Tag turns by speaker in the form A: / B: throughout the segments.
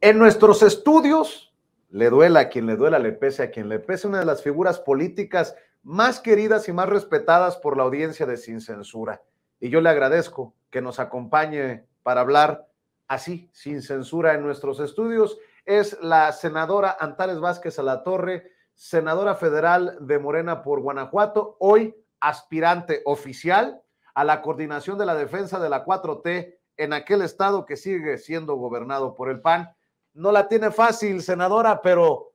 A: En nuestros estudios, le duela a quien le duela, le pese a quien le pese, una de las figuras políticas más queridas y más respetadas por la audiencia de Sin Censura. Y yo le agradezco que nos acompañe para hablar así, sin censura, en nuestros estudios. Es la senadora Antares Vázquez Alatorre, senadora federal de Morena por Guanajuato, hoy aspirante oficial a la coordinación de la defensa de la 4T en aquel estado que sigue siendo gobernado por el PAN. No la tiene fácil, senadora, pero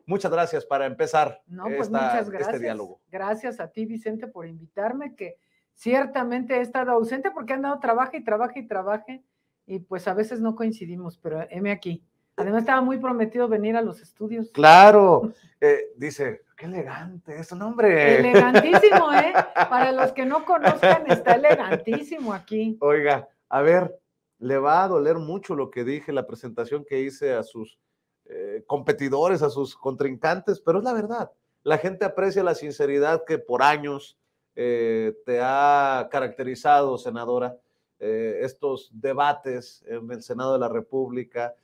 A: muchas gracias para empezar
B: muchas gracias.
A: este diálogo.
B: Gracias a ti, Vicente, por invitarme, que ciertamente he estado ausente porque he andado trabaje y pues a veces no coincidimos, pero heme aquí. Además estaba muy prometido venir a los estudios.
A: Claro, dice, qué elegante es un hombre.
B: Elegantísimo, ¿eh? Para los que no conozcan, está elegantísimo aquí.
A: Oiga, a ver, le va a doler mucho lo que dije, la presentación que hice a sus competidores, a sus contrincantes, pero es la verdad. La gente aprecia la sinceridad que por años te ha caracterizado, senadora, estos debates en el Senado de la República,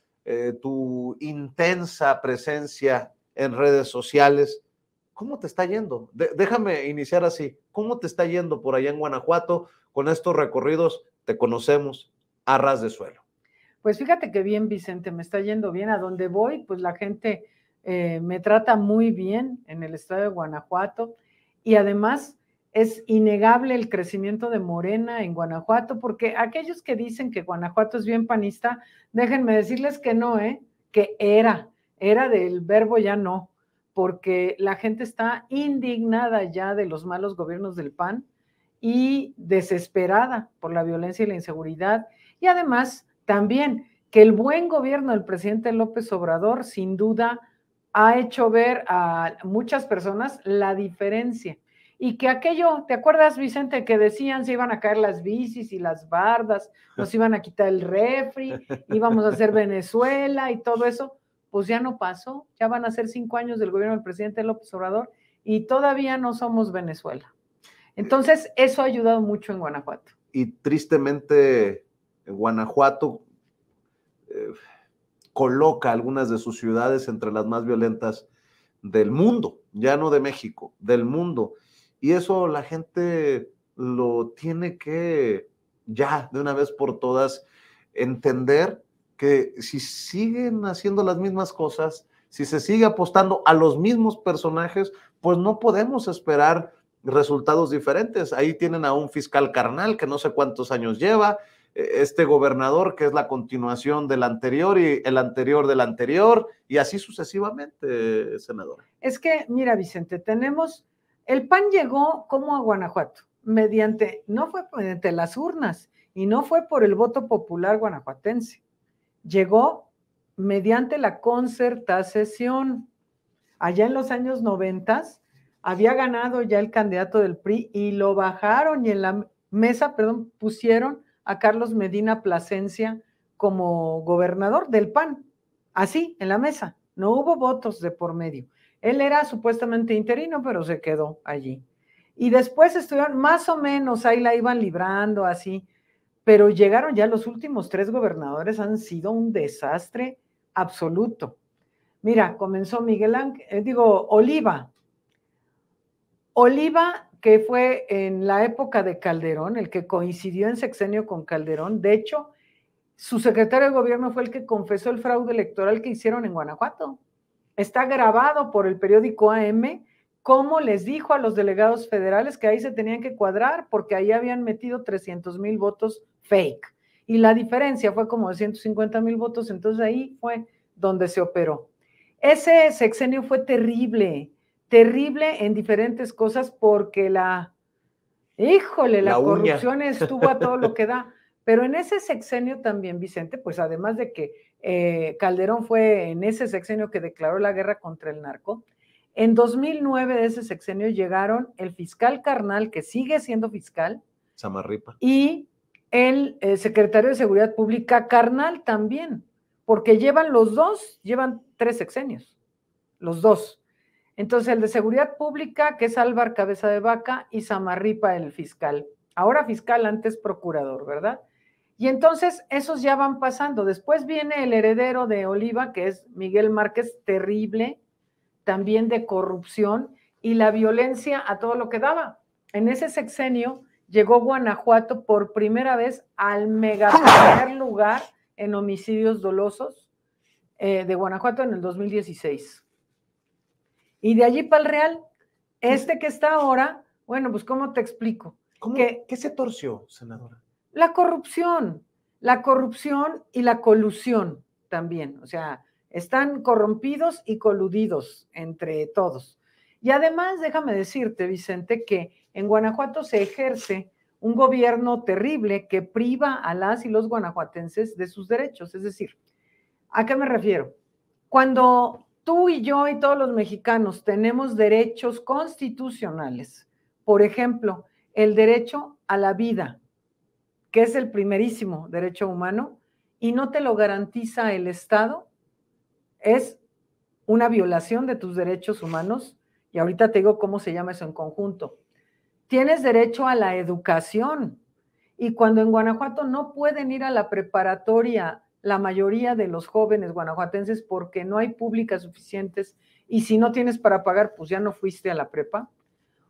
A: tu intensa presencia en redes sociales. ¿Cómo te está yendo? Déjame iniciar así. ¿Cómo te está yendo por allá en Guanajuato con estos recorridos? Te conocemos a ras de suelo.
B: Pues fíjate que bien, Vicente, me está yendo bien. A donde voy, pues la gente me trata muy bien en el estado de Guanajuato y además es innegable el crecimiento de Morena en Guanajuato, porque aquellos que dicen que Guanajuato es bien panista, déjenme decirles que no, que era del verbo ya no, porque la gente está indignada ya de los malos gobiernos del PAN y desesperada por la violencia y la inseguridad, y además también que el buen gobierno del presidente López Obrador sin duda ha hecho ver a muchas personas la diferencia. Y que aquello, ¿te acuerdas, Vicente, que decían se iban a caer las bicis y las bardas, nos iban a quitar el refri, íbamos a hacer Venezuela y todo eso? Pues ya no pasó, ya van a ser 5 años del gobierno del presidente López Obrador y todavía no somos Venezuela. Entonces, eso ha ayudado mucho en Guanajuato.
A: Y tristemente, Guanajuato coloca algunas de sus ciudades entre las más violentas del mundo, ya no de México, del mundo. Y eso la gente lo tiene que ya de una vez por todas entender, que si siguen haciendo las mismas cosas, si se sigue apostando a los mismos personajes, pues no podemos esperar resultados diferentes. Ahí tienen a un fiscal carnal que no sé cuántos años lleva, este gobernador que es la continuación del anterior y el anterior del anterior, y así sucesivamente, senadora.
B: Es que, mira, Vicente, el PAN llegó como a Guanajuato, no fue mediante las urnas y no fue por el voto popular guanajuatense, llegó mediante la concertación. Allá en los años 90 había ganado ya el candidato del PRI y lo bajaron y en la mesa, pusieron a Carlos Medina Plasencia como gobernador del PAN, así, en la mesa, no hubo votos de por medio. Él era supuestamente interino, pero se quedó allí. Y después estuvieron más o menos, ahí la iban librando, así, pero llegaron ya los últimos 3 gobernadores, han sido un desastre absoluto. Mira, comenzó Oliva, que fue en la época de Calderón, el que coincidió en sexenio con Calderón. De hecho, su secretario de gobierno fue el que confesó el fraude electoral que hicieron en Guanajuato. Está grabado por el periódico AM cómo les dijo a los delegados federales que ahí se tenían que cuadrar porque ahí habían metido 300,000 votos fake. Y la diferencia fue como de 150,000 votos, entonces ahí fue donde se operó. Ese sexenio fue terrible en diferentes cosas porque la corrupción estuvo a todo lo que da. Pero en ese sexenio también, Vicente, pues además de que Calderón fue en ese sexenio que declaró la guerra contra el narco, en 2009 de ese sexenio llegaron el fiscal carnal, que sigue siendo fiscal,
A: Samarripa,
B: y el secretario de Seguridad Pública carnal también, porque llevan 3 sexenios, los dos. Entonces, el de Seguridad Pública, que es Álvar Cabeza de Vaca, y Samarripa, el fiscal. Ahora fiscal, antes procurador, ¿verdad? Y entonces esos ya van pasando. Después viene el heredero de Oliva, que es Miguel Márquez, terrible, también de corrupción y la violencia a todo lo que daba. En ese sexenio llegó Guanajuato por primera vez al mega primer lugar en homicidios dolosos de Guanajuato en el 2016. Y de allí para el Real, que está ahora, bueno, pues ¿cómo te explico?
A: ¿Qué se torció, senadora?
B: La corrupción y la colusión también, o sea, están corrompidos y coludidos entre todos. Y además, déjame decirte, Vicente, que en Guanajuato se ejerce un gobierno terrible que priva a las y los guanajuatenses de sus derechos. Es decir, ¿a qué me refiero? Cuando tú y yo y todos los mexicanos tenemos derechos constitucionales, por ejemplo, el derecho a la vida, que es el primerísimo derecho humano, y no te lo garantiza el Estado, es una violación de tus derechos humanos, y ahorita te digo cómo se llama eso en conjunto. Tienes derecho a la educación, y cuando en Guanajuato no pueden ir a la preparatoria la mayoría de los jóvenes guanajuatenses porque no hay públicas suficientes, y si no tienes para pagar, pues ya no fuiste a la prepa,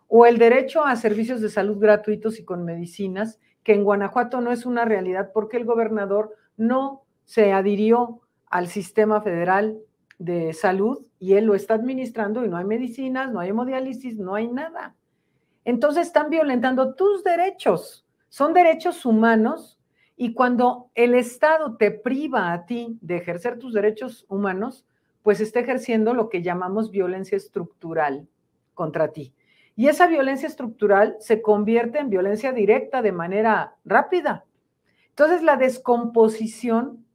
B: o el derecho a servicios de salud gratuitos y con medicinas, que en Guanajuato no es una realidad porque el gobernador no se adhirió al sistema federal de salud y él lo está administrando y no hay medicinas, no hay hemodiálisis, no hay nada. Entonces están violentando tus derechos, son derechos humanos, y cuando el Estado te priva a ti de ejercer tus derechos humanos, pues está ejerciendo lo que llamamos violencia estructural contra ti. Y esa violencia estructural se convierte en violencia directa de manera rápida. Entonces, la descomposición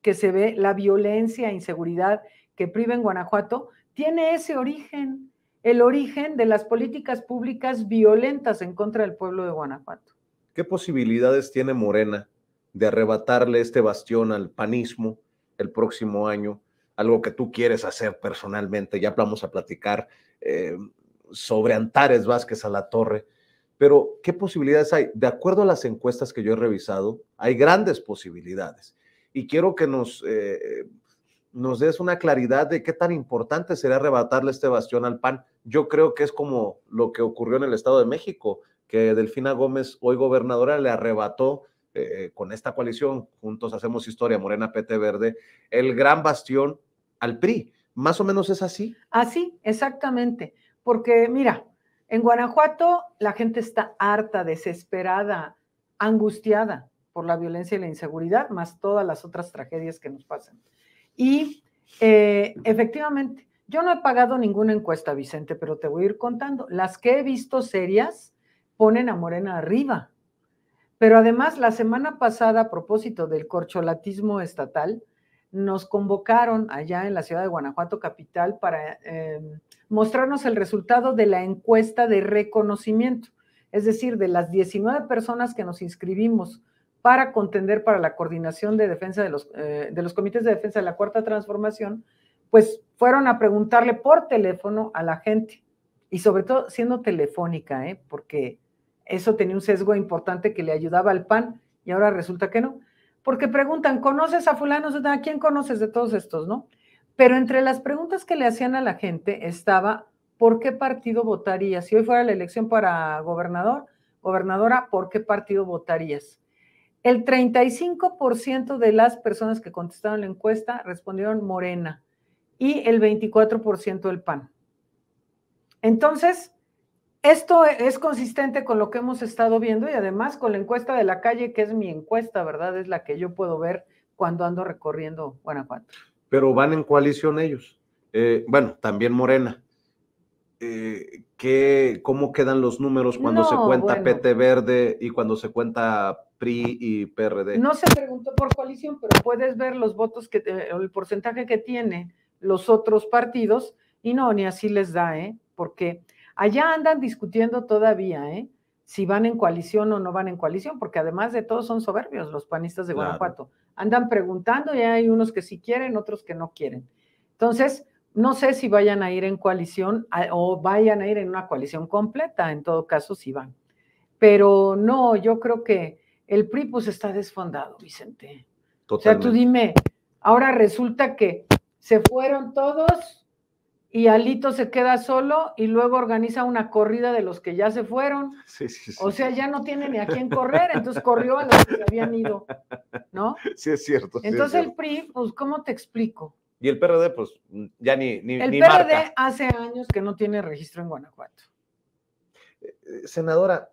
B: que se ve, la violencia, inseguridad que priva en Guanajuato, tiene ese origen, el origen de las políticas públicas violentas en contra del pueblo de Guanajuato.
A: ¿Qué posibilidades tiene Morena de arrebatarle este bastión al panismo el próximo año? Algo que tú quieres hacer personalmente, ya vamos a platicar sobre Antares Vázquez Alatorre, pero ¿qué posibilidades hay? De acuerdo a las encuestas que yo he revisado, hay grandes posibilidades y quiero que nos des una claridad de qué tan importante sería arrebatarle este bastión al PAN. Yo creo que es como lo que ocurrió en el Estado de México, que Delfina Gómez, hoy gobernadora, le arrebató con esta coalición, Juntos Hacemos Historia, Morena, PT Verde, el gran bastión al PRI. ¿Más o menos es así?
B: Así, exactamente. Porque mira, en Guanajuato la gente está harta, desesperada, angustiada por la violencia y la inseguridad, más todas las otras tragedias que nos pasan. Y efectivamente, yo no he pagado ninguna encuesta, Vicente, pero te voy a ir contando. Las que he visto serias ponen a Morena arriba. Pero además, la semana pasada, a propósito del corcholatismo estatal, nos convocaron allá en la ciudad de Guanajuato capital para mostrarnos el resultado de la encuesta de reconocimiento, es decir, de las 19 personas que nos inscribimos para contender para la coordinación de defensa de los comités de defensa de la Cuarta Transformación, pues fueron a preguntarle por teléfono a la gente, y sobre todo siendo telefónica, porque eso tenía un sesgo importante que le ayudaba al PAN, y ahora resulta que no. Porque preguntan, ¿conoces a fulano? ¿A quién conoces de todos estos, no? Pero entre las preguntas que le hacían a la gente estaba, ¿por qué partido votarías? Si hoy fuera la elección para gobernadora, ¿por qué partido votarías? El 35% de las personas que contestaron la encuesta respondieron Morena y el 24% el PAN. Entonces, esto es consistente con lo que hemos estado viendo y además con la encuesta de la calle, que es mi encuesta, ¿verdad? Es la que yo puedo ver cuando ando recorriendo Guanajuato.
A: Pero van en coalición ellos. Bueno, también Morena. ¿Cómo quedan los números cuando se cuenta PT Verde y cuando se cuenta PRI y PRD?
B: No se preguntó por coalición, pero puedes ver los votos, el porcentaje que tienen los otros partidos y no, ni así les da, porque allá andan discutiendo todavía, si van en coalición o no van en coalición, porque además de todo son soberbios los panistas de Guanajuato. Andan preguntando y hay unos que sí quieren, otros que no quieren. Entonces, no sé si vayan a ir en coalición o vayan a ir en una coalición completa, en todo caso sí van. Pero no, yo creo que el PRI pues está desfondado, Vicente.
A: Totalmente.
B: O sea, tú dime, ahora resulta que se fueron todos y Alito se queda solo y luego organiza una corrida de los que ya se fueron.
A: Sí.
B: O sea, ya no tiene ni a quién correr, entonces corrió a los que se habían ido, ¿no?
A: Sí, es cierto.
B: Entonces
A: sí es cierto.
B: el PRI, pues, ¿cómo te explico?
A: Y el PRD, pues, ya ni
B: El PRD
A: marca.
B: hace años que no tiene registro en Guanajuato.
A: Senadora,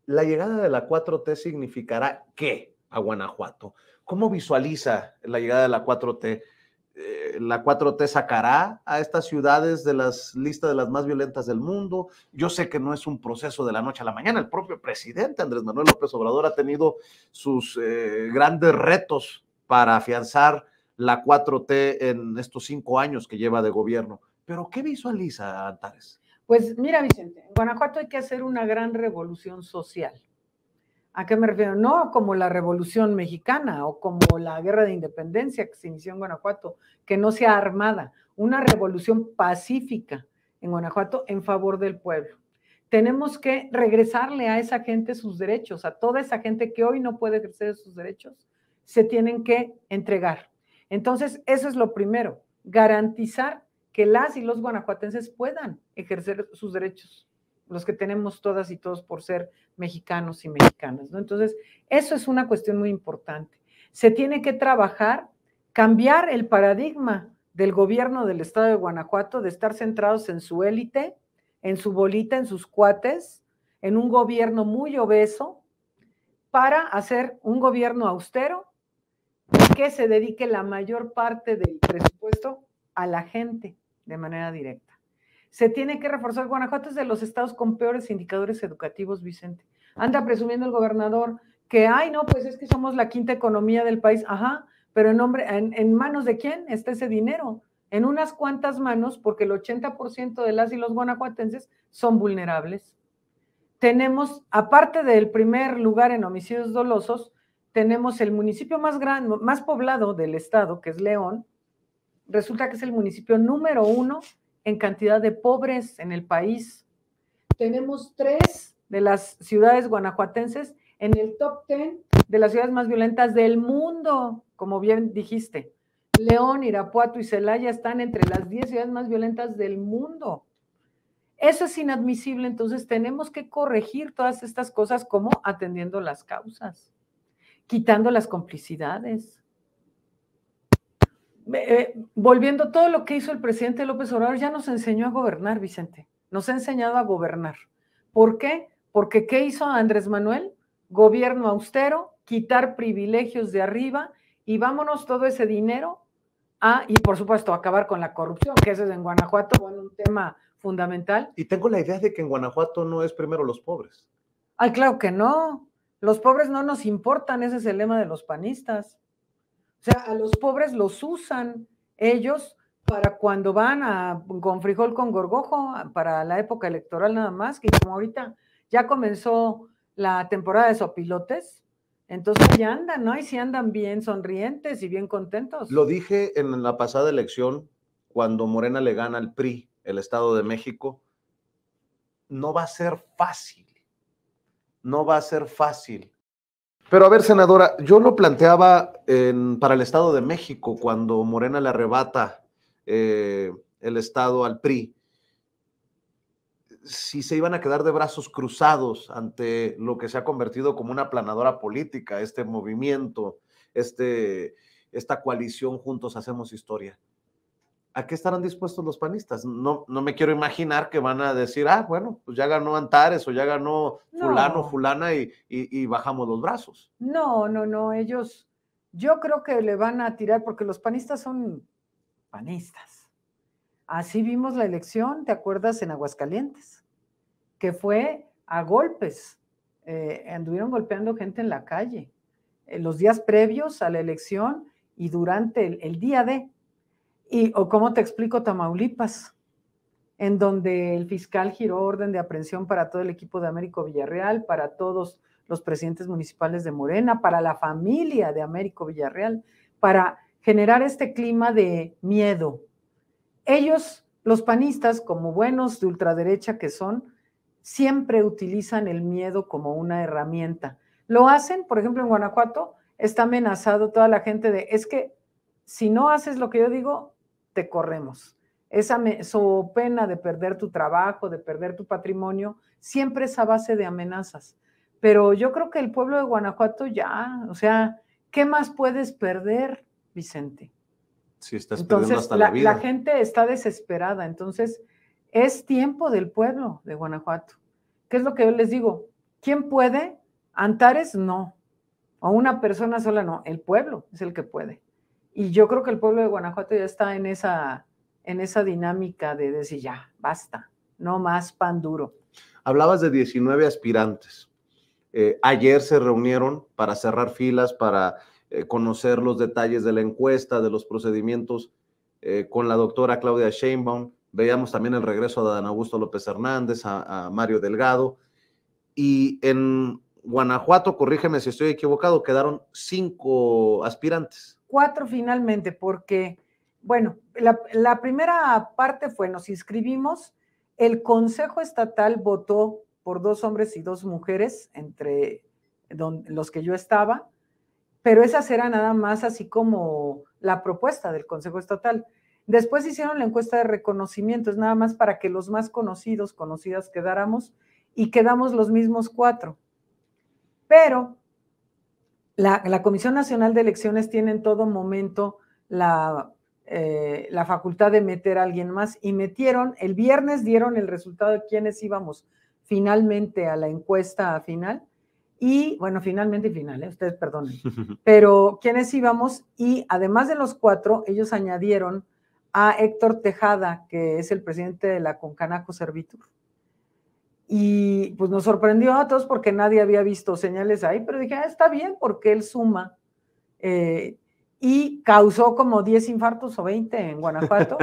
A: ¿la llegada de la 4T significará qué a Guanajuato? ¿Cómo visualiza la llegada de la 4T? ¿La 4T sacará a estas ciudades de las listas de las más violentas del mundo? Yo sé que no es un proceso de la noche a la mañana. El propio presidente Andrés Manuel López Obrador ha tenido sus grandes retos para afianzar la 4T en estos 5 años que lleva de gobierno. ¿Pero qué visualiza, Antares?
B: Pues mira, Vicente, en Guanajuato hay que hacer una gran revolución social. ¿A qué me refiero? No como la Revolución Mexicana o como la Guerra de Independencia que se inició en Guanajuato, que no sea armada, una revolución pacífica en Guanajuato en favor del pueblo. Tenemos que regresarle a esa gente sus derechos, a toda esa gente que hoy no puede ejercer sus derechos, se tienen que entregar. Entonces, eso es lo primero, garantizar que las y los guanajuatenses puedan ejercer sus derechos, los que tenemos todas y todos por ser mexicanos y mexicanas, ¿no? Entonces, eso es una cuestión muy importante. Se tiene que trabajar, cambiar el paradigma del gobierno del estado de Guanajuato, de estar centrados en su élite, en su bolita, en sus cuates, en un gobierno muy obeso, para hacer un gobierno austero que se dedique la mayor parte del presupuesto a la gente de manera directa. Se tiene que reforzar. Guanajuato es de los estados con peores indicadores educativos, Vicente. Anda presumiendo el gobernador que, ay, no, pues es que somos la quinta economía del país. Ajá, pero en manos de quién está ese dinero? En unas cuantas manos, porque el 80% de las y los guanajuatenses son vulnerables. Tenemos, aparte del primer lugar en homicidios dolosos, tenemos el municipio más grande, más poblado del estado, que es León. Resulta que es el municipio número 1 en cantidad de pobres en el país. Tenemos 3 de las ciudades guanajuatenses en el top 10 de las ciudades más violentas del mundo, como bien dijiste. León, Irapuato y Celaya están entre las 10 ciudades más violentas del mundo. Eso es inadmisible, entonces tenemos que corregir todas estas cosas como atendiendo las causas, quitando las complicidades. Volviendo, todo lo que hizo el presidente López Obrador ya nos enseñó a gobernar, Vicente, nos ha enseñado a gobernar. ¿Por qué? Porque ¿qué hizo Andrés Manuel? Gobierno austero, quitar privilegios de arriba y vámonos todo ese dinero y por supuesto acabar con la corrupción, que eso es en Guanajuato, bueno, un tema fundamental.
A: Y tengo la idea de que en Guanajuato no es primero los pobres.
B: Ay, claro que no, los pobres no nos importan, ese es el lema de los panistas. O sea, a los pobres los usan ellos para cuando van con frijol con gorgojo, para la época electoral nada más, que como ahorita ya comenzó la temporada de sopilotes, entonces ya andan, ¿no? Y sí andan bien sonrientes y bien contentos.
A: Lo dije en la pasada elección, cuando Morena le gana al PRI, el Estado de México, no va a ser fácil, no va a ser fácil. Pero a ver, senadora, yo lo planteaba para el Estado de México, cuando Morena le arrebata el Estado al PRI, si se iban a quedar de brazos cruzados ante lo que se ha convertido como una aplanadora política, este movimiento, esta coalición Juntos Hacemos Historia. ¿A qué estarán dispuestos los panistas? No me quiero imaginar que van a decir, bueno, pues ya ganó Antares o ya ganó fulano, fulana y bajamos los brazos.
B: No, ellos, yo creo que le van a tirar porque los panistas son panistas. Así vimos la elección, ¿te acuerdas? En Aguascalientes, que fue a golpes, anduvieron golpeando gente en la calle, los días previos a la elección y durante el día de. O cómo te explico Tamaulipas, en donde el fiscal giró orden de aprehensión para todo el equipo de Américo Villarreal, para todos los presidentes municipales de Morena, para la familia de Américo Villarreal, para generar este clima de miedo. Ellos, los panistas, como buenos de ultraderecha que son, siempre utilizan el miedo como una herramienta. Lo hacen, por ejemplo, en Guanajuato está amenazado toda la gente de, es que si no haces lo que yo digo, te corremos. Su pena de perder tu trabajo, de perder tu patrimonio, siempre es a base de amenazas. Pero yo creo que el pueblo de Guanajuato ya, o sea, ¿qué más puedes perder, Vicente?
A: Sí, estás
B: Entonces,
A: perdiendo hasta la vida.
B: La gente está desesperada, entonces es tiempo del pueblo de Guanajuato. ¿Qué es lo que yo les digo? ¿Quién puede? Antares no, o una persona sola no, el pueblo es el que puede. Y yo creo que el pueblo de Guanajuato ya está en esa dinámica de decir ya, basta, no más pan duro.
A: Hablabas de 19 aspirantes. Ayer se reunieron para cerrar filas, para conocer los detalles de la encuesta, de los procedimientos con la doctora Claudia Sheinbaum. Veíamos también el regreso de Adán Augusto López Hernández, a Mario Delgado. Y en Guanajuato, corrígeme si estoy equivocado, quedaron 5 aspirantes.
B: 4 finalmente, porque, bueno, la primera parte fue, nos inscribimos, el Consejo Estatal votó por 2 hombres y 2 mujeres, entre los que yo estaba, pero esas eran nada más así como la propuesta del Consejo Estatal. Después hicieron la encuesta de reconocimiento, es nada más para que los más conocidos, conocidas quedáramos, y quedamos los mismos 4. Pero la Comisión Nacional de Elecciones tiene en todo momento la facultad de meter a alguien más, y metieron, el viernes dieron el resultado de quiénes íbamos finalmente a la encuesta final, y bueno, finalmente y final, ustedes perdonen, pero quiénes íbamos, y además de los 4, ellos añadieron a Héctor Tejada, que es el presidente de la Concanaco Servitur. Y pues nos sorprendió a todos porque nadie había visto señales ahí, pero dije, está bien porque él suma. Y causó como 10 infartos o 20 en Guanajuato,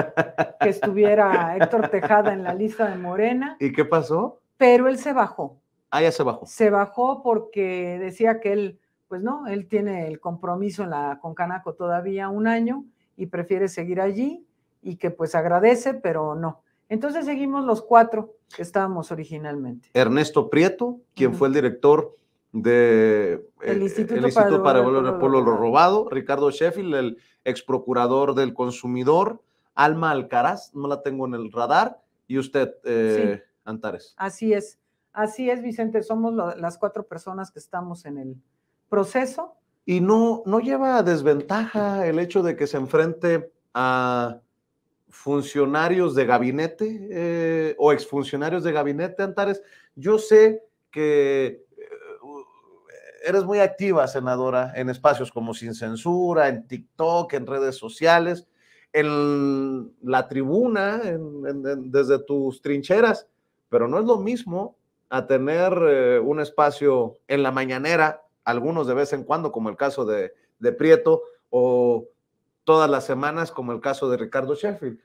B: que estuviera Héctor Tejada en la lista de Morena.
A: ¿Y qué pasó?
B: Pero él se bajó.
A: Ah, ya se bajó.
B: Se bajó porque decía que él, pues no, él tiene el compromiso en la Concanaco todavía 1 año y prefiere seguir allí, y que pues agradece, pero no. Entonces seguimos los 4 que estábamos originalmente.
A: Ernesto Prieto, quien fue el director del Instituto para Devolver al Pueblo lo Robado, Ricardo Sheffield, el ex procurador del consumidor, Alma Alcaraz, no la tengo en el radar, y usted, sí. Antares.
B: Así es, Vicente, somos las 4 personas que estamos en el proceso.
A: ¿Y no lleva desventaja el hecho de que se enfrente a funcionarios de gabinete o exfuncionarios de gabinete, Antares? Yo sé que eres muy activa, senadora, en espacios como Sin Censura, en TikTok, en redes sociales, en la tribuna, desde tus trincheras, pero no es lo mismo a tener un espacio en la mañanera, algunos de vez en cuando, como el caso de Prieto, o todas las semanas, como el caso de Ricardo Sheffield.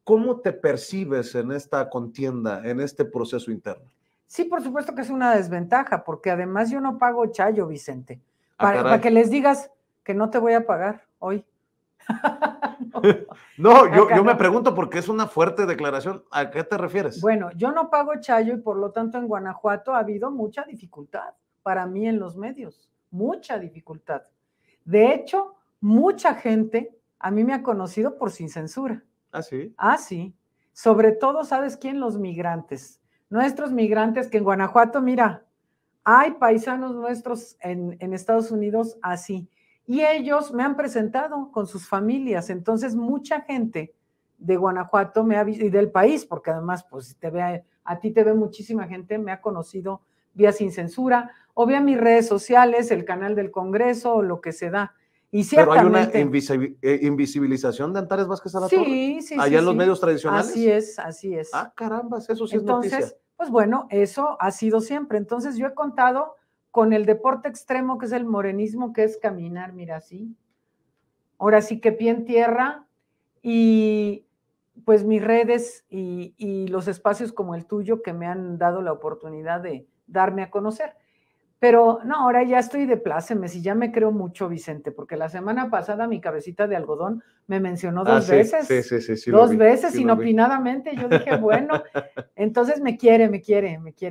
A: ¿Cómo te percibes en esta contienda, en este proceso interno?
B: Sí, por supuesto que es una desventaja, porque además yo no pago chayo, Vicente. Para que les digas que no te voy a pagar hoy.
A: No, yo me pregunto porque es una fuerte declaración. ¿A qué te refieres?
B: Bueno, yo no pago chayo y por lo tanto en Guanajuato ha habido mucha dificultad para mí en los medios, mucha dificultad. De hecho, mucha gente a mí me ha conocido por Sin Censura.
A: ¿Ah, sí?
B: Ah, sí. Sobre todo, ¿sabes quién? Los migrantes. Nuestros migrantes que en Guanajuato, mira, hay paisanos nuestros en Estados Unidos así. Y ellos me han presentado con sus familias. Entonces, mucha gente de Guanajuato me ha visto, y del país, porque además, pues, a ti te ve muchísima gente, me ha conocido vía Sin Censura, o vía mis redes sociales, el canal del Congreso, o lo que se da. Y ciertamente,
A: pero hay una invisibilización de Antares Vázquez Alatorre.
B: Sí.
A: Allá en los medios tradicionales.
B: Así es.
A: Ah, carambas, eso sí
B: Entonces,
A: es noticia.
B: Pues bueno, eso ha sido siempre. Entonces yo he contado con el deporte extremo que es el morenismo, que es caminar, mira, así. Ahora sí que pie en tierra, y pues mis redes y los espacios como el tuyo que me han dado la oportunidad de darme a conocer. Pero no, ahora ya estoy de plácemes y ya me creo mucho, Vicente, porque la semana pasada mi cabecita de algodón me mencionó 2 veces.
A: Sí,
B: 2 veces, inopinadamente. Yo dije, bueno, entonces me quiere.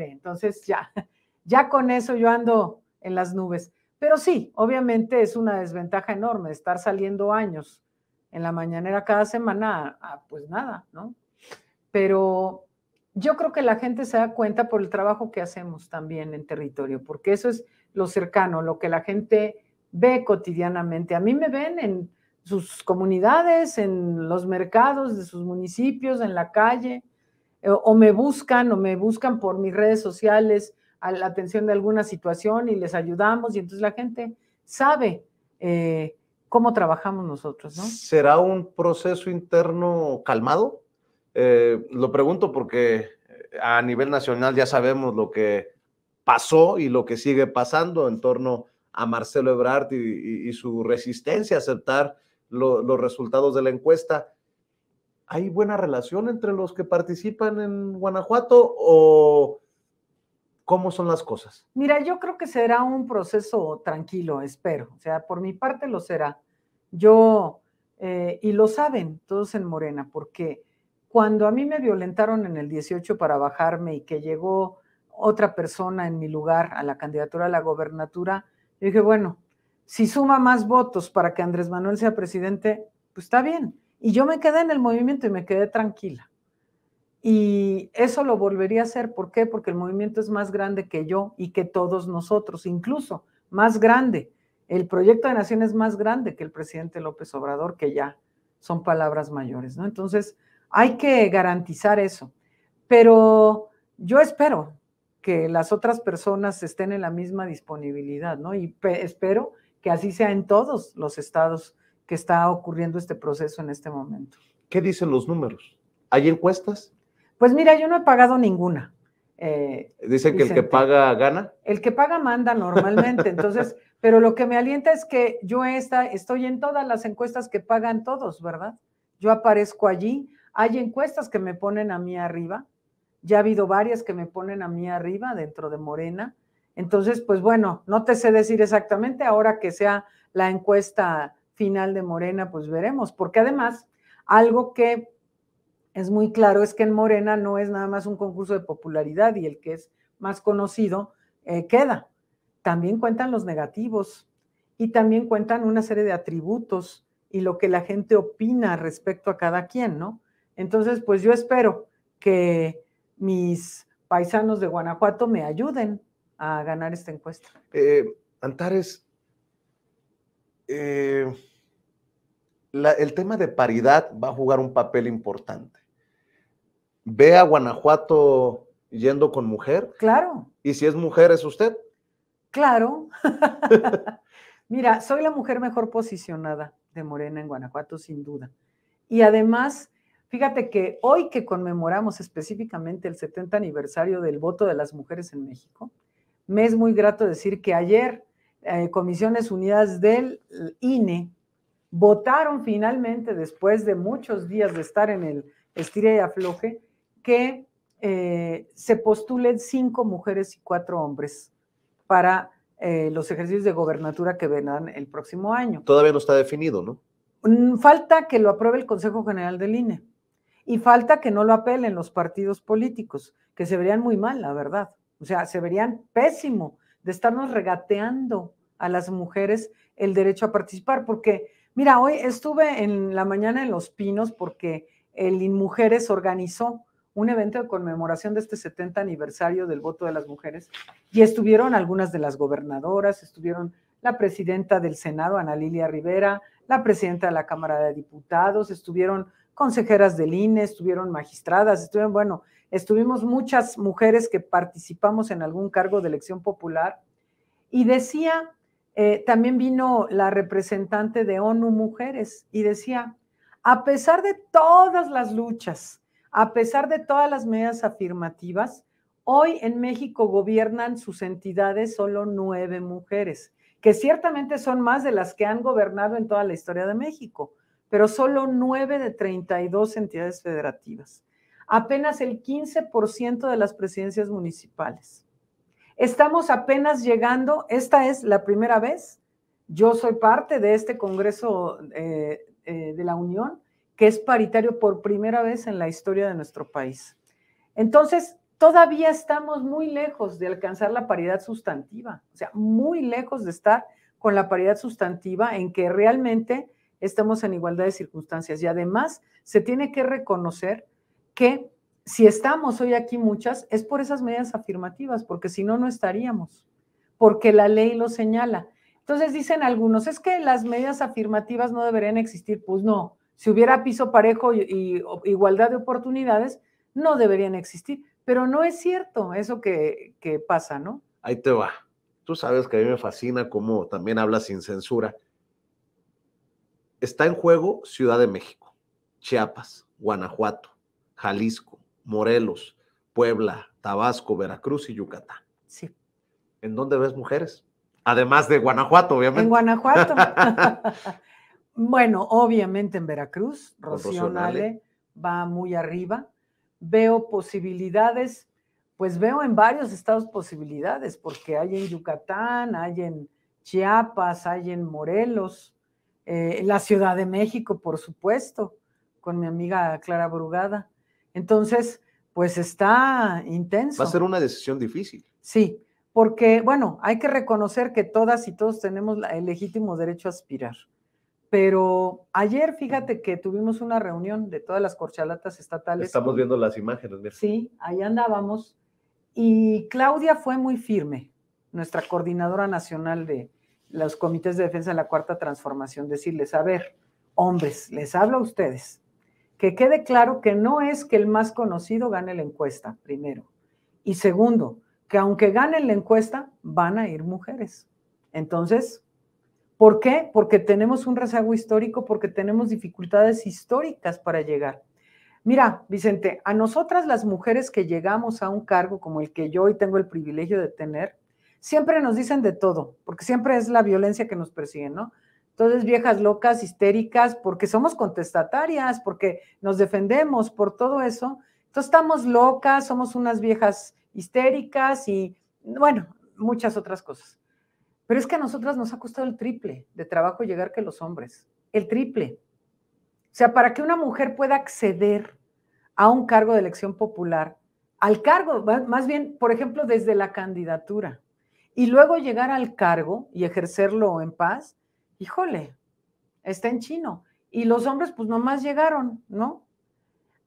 B: Entonces ya con eso yo ando en las nubes. Pero sí, obviamente es una desventaja enorme estar saliendo años en la mañanera cada semana, pues nada, ¿no? Pero yo creo que la gente se da cuenta por el trabajo que hacemos también en territorio, porque eso es lo cercano, lo que la gente ve cotidianamente. A mí me ven en sus comunidades, en los mercados de sus municipios, en la calle, o me buscan por mis redes sociales a la atención de alguna situación y les ayudamos, y entonces la gente sabe cómo trabajamos nosotros, ¿no?
A: ¿Será un proceso interno calmado? Lo pregunto porque a nivel nacional ya sabemos lo que pasó y lo que sigue pasando en torno a Marcelo Ebrard y su resistencia a aceptar los resultados de la encuesta. ¿Hay buena relación entre los que participan en Guanajuato o cómo son las cosas?
B: Mira, yo creo que será un proceso tranquilo, espero. O sea, por mi parte lo será. Yo, y lo saben todos en Morena, porque cuando a mí me violentaron en el 18 para bajarme y que llegó otra persona en mi lugar a la candidatura a la gobernatura, yo dije, bueno, si suma más votos para que Andrés Manuel sea presidente, pues está bien. Y yo me quedé en el movimiento y me quedé tranquila. Y eso lo volvería a hacer. ¿Por qué? Porque el movimiento es más grande que yo y que todos nosotros, incluso más grande. El proyecto de nación es más grande que el presidente López Obrador, que ya son palabras mayores, ¿no? Entonces, hay que garantizar eso. Pero yo espero que las otras personas estén en la misma disponibilidad, ¿no? Y espero que así sea en todos los estados que está ocurriendo este proceso en este momento.
A: ¿Qué dicen los números? ¿Hay encuestas?
B: Pues mira, yo no he pagado ninguna.
A: Dicen que el que paga gana.
B: El que paga manda normalmente, entonces, pero lo que me alienta es que yo estoy en todas las encuestas que pagan todos, ¿verdad? Yo aparezco allí, hay encuestas que me ponen a mí arriba, ya ha habido varias que me ponen a mí arriba dentro de Morena, entonces, pues bueno, no te sé decir exactamente, ahora que sea la encuesta final de Morena, pues veremos, porque además, algo que es muy claro es que en Morena no es nada más un concurso de popularidad y el que es más conocido queda. También cuentan los negativos y también cuentan una serie de atributos y lo que la gente opina respecto a cada quien, ¿no? Entonces, pues yo espero que mis paisanos de Guanajuato me ayuden a ganar esta encuesta.
A: Antares, el tema de paridad va a jugar un papel importante. ¿Ve a Guanajuato yendo con mujer?
B: Claro.
A: ¿Y si es mujer, es usted?
B: Claro. Mira, soy la mujer mejor posicionada de Morena en Guanajuato, sin duda. Y además, fíjate que hoy que conmemoramos específicamente el 70 aniversario del voto de las mujeres en México, me es muy grato decir que ayer Comisiones Unidas del INE votaron finalmente, después de muchos días de estar en el estira y afloje, que se postulen 5 mujeres y 4 hombres para los ejercicios de gobernatura que vendrán el próximo año.
A: Todavía no está definido, ¿no?
B: Falta que lo apruebe el Consejo General del INE y falta que no lo apelen los partidos políticos, que se verían muy mal, la verdad. O sea, se verían pésimo de estarnos regateando a las mujeres el derecho a participar, porque, mira, hoy estuve en la mañana en Los Pinos porque el INMujeres organizó un evento de conmemoración de este 70 aniversario del voto de las mujeres, y estuvieron algunas de las gobernadoras, estuvieron la presidenta del Senado, Ana Lilia Rivera, la presidenta de la Cámara de Diputados, estuvieron consejeras del INE, estuvieron magistradas, estuvimos muchas mujeres que participamos en algún cargo de elección popular, y decía, también vino la representante de ONU Mujeres, y decía, a pesar de todas las luchas, a pesar de todas las medidas afirmativas, hoy en México gobiernan sus entidades solo 9 mujeres, que ciertamente son más de las que han gobernado en toda la historia de México, pero solo 9 de 32 entidades federativas. Apenas el 15% de las presidencias municipales. Estamos apenas llegando, esta es la primera vez, yo soy parte de este Congreso de la Unión, que es paritario por primera vez en la historia de nuestro país. Entonces, todavía estamos muy lejos de alcanzar la paridad sustantiva, o sea, muy lejos de estar con la paridad sustantiva en que realmente estamos en igualdad de circunstancias. Y además se tiene que reconocer que si estamos hoy aquí muchas, es por esas medidas afirmativas, porque si no, no estaríamos, porque la ley lo señala. Entonces dicen algunos, es que las medidas afirmativas no deberían existir. Pues no, si hubiera piso parejo y igualdad de oportunidades, no deberían existir. Pero no es cierto eso que pasa, ¿no?
A: Ahí te va. Tú sabes que a mí me fascina cómo también hablas sin censura. Está en juego Ciudad de México, Chiapas, Guanajuato, Jalisco, Morelos, Puebla, Tabasco, Veracruz y Yucatán.
B: Sí.
A: ¿En dónde ves mujeres? Además de Guanajuato, obviamente.
B: En Guanajuato. Bueno, obviamente en Veracruz, Rocío Nale va muy arriba. Veo posibilidades, pues veo en varios estados posibilidades, porque hay en Yucatán, hay en Chiapas, hay en Morelos, la Ciudad de México, por supuesto, con mi amiga Clara Brugada. Entonces, pues está intenso.
A: Va a ser una decisión difícil.
B: Sí, porque, bueno, hay que reconocer que todas y todos tenemos el legítimo derecho a aspirar. Pero ayer, fíjate que tuvimos una reunión de todas las corchalatas estatales.
A: Estamos viendo las imágenes, mira.
B: Sí, ahí andábamos. Y Claudia fue muy firme, nuestra coordinadora nacional de los comités de defensa de la Cuarta Transformación, decirles, a ver, hombres, les hablo a ustedes, que quede claro que no es que el más conocido gane la encuesta, primero. Y segundo, que aunque ganen la encuesta, van a ir mujeres. Entonces, ¿por qué? Porque tenemos un rezago histórico, porque tenemos dificultades históricas para llegar. Mira, Vicente, a nosotras las mujeres que llegamos a un cargo como el que yo hoy tengo el privilegio de tener, siempre nos dicen de todo, porque siempre es la violencia que nos persigue, ¿no? Entonces, viejas locas, histéricas, porque somos contestatarias, porque nos defendemos por todo eso. Entonces, estamos locas, somos unas viejas histéricas y, bueno, muchas otras cosas. Pero es que a nosotras nos ha costado el triple de trabajo llegar que los hombres, el triple. O sea, para que una mujer pueda acceder a un cargo de elección popular, al cargo, más bien, por ejemplo, desde la candidatura, y luego llegar al cargo y ejercerlo en paz, híjole, está en chino. Y los hombres, pues nomás llegaron, ¿no?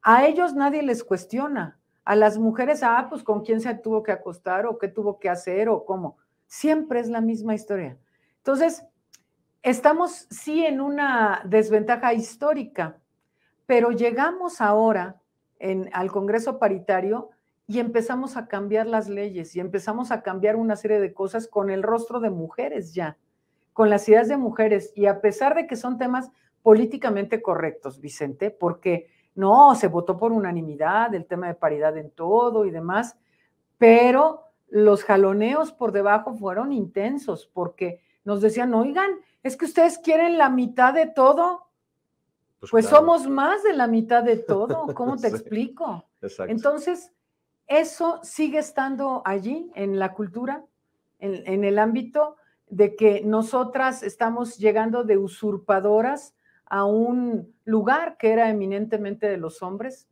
B: A ellos nadie les cuestiona. A las mujeres, pues con quién se tuvo que acostar o qué tuvo que hacer o cómo. Siempre es la misma historia. Entonces, estamos sí en una desventaja histórica, pero llegamos ahora al Congreso Paritario y empezamos a cambiar las leyes y empezamos a cambiar una serie de cosas con el rostro de mujeres ya, con las ideas de mujeres, y a pesar de que son temas políticamente correctos, Vicente, porque no, se votó por unanimidad el tema de paridad en todo y demás, pero los jaloneos por debajo fueron intensos porque nos decían, oigan, es que ustedes quieren la mitad de todo. Pues claro, somos más de la mitad de todo, ¿cómo te explico? Exacto. Entonces, eso sigue estando allí en la cultura, en el ámbito de que nosotras estamos llegando de usurpadoras a un lugar que era eminentemente de los hombres.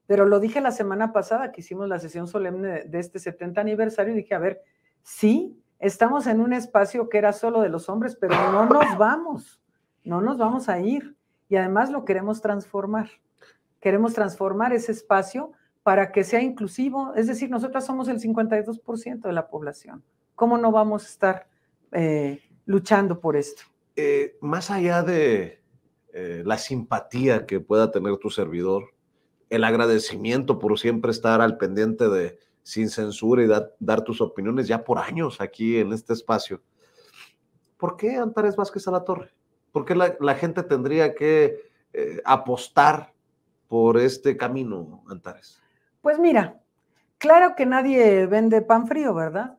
B: Pero lo dije la semana pasada que hicimos la sesión solemne de este 70 aniversario y dije, a ver, sí, estamos en un espacio que era solo de los hombres, pero no nos vamos a ir. Y además lo queremos transformar. Queremos transformar ese espacio para que sea inclusivo. Es decir, nosotras somos el 52% de la población. ¿Cómo no vamos a estar luchando por esto?
A: Más allá de la simpatía que pueda tener tu servidor, el agradecimiento por siempre estar al pendiente de Sin Censura y dar tus opiniones ya por años aquí en este espacio. ¿Por qué Antares Vázquez Alatorre? ¿Por qué la gente tendría que apostar por este camino, Antares?
B: Pues mira, claro que nadie vende pan frío, ¿verdad?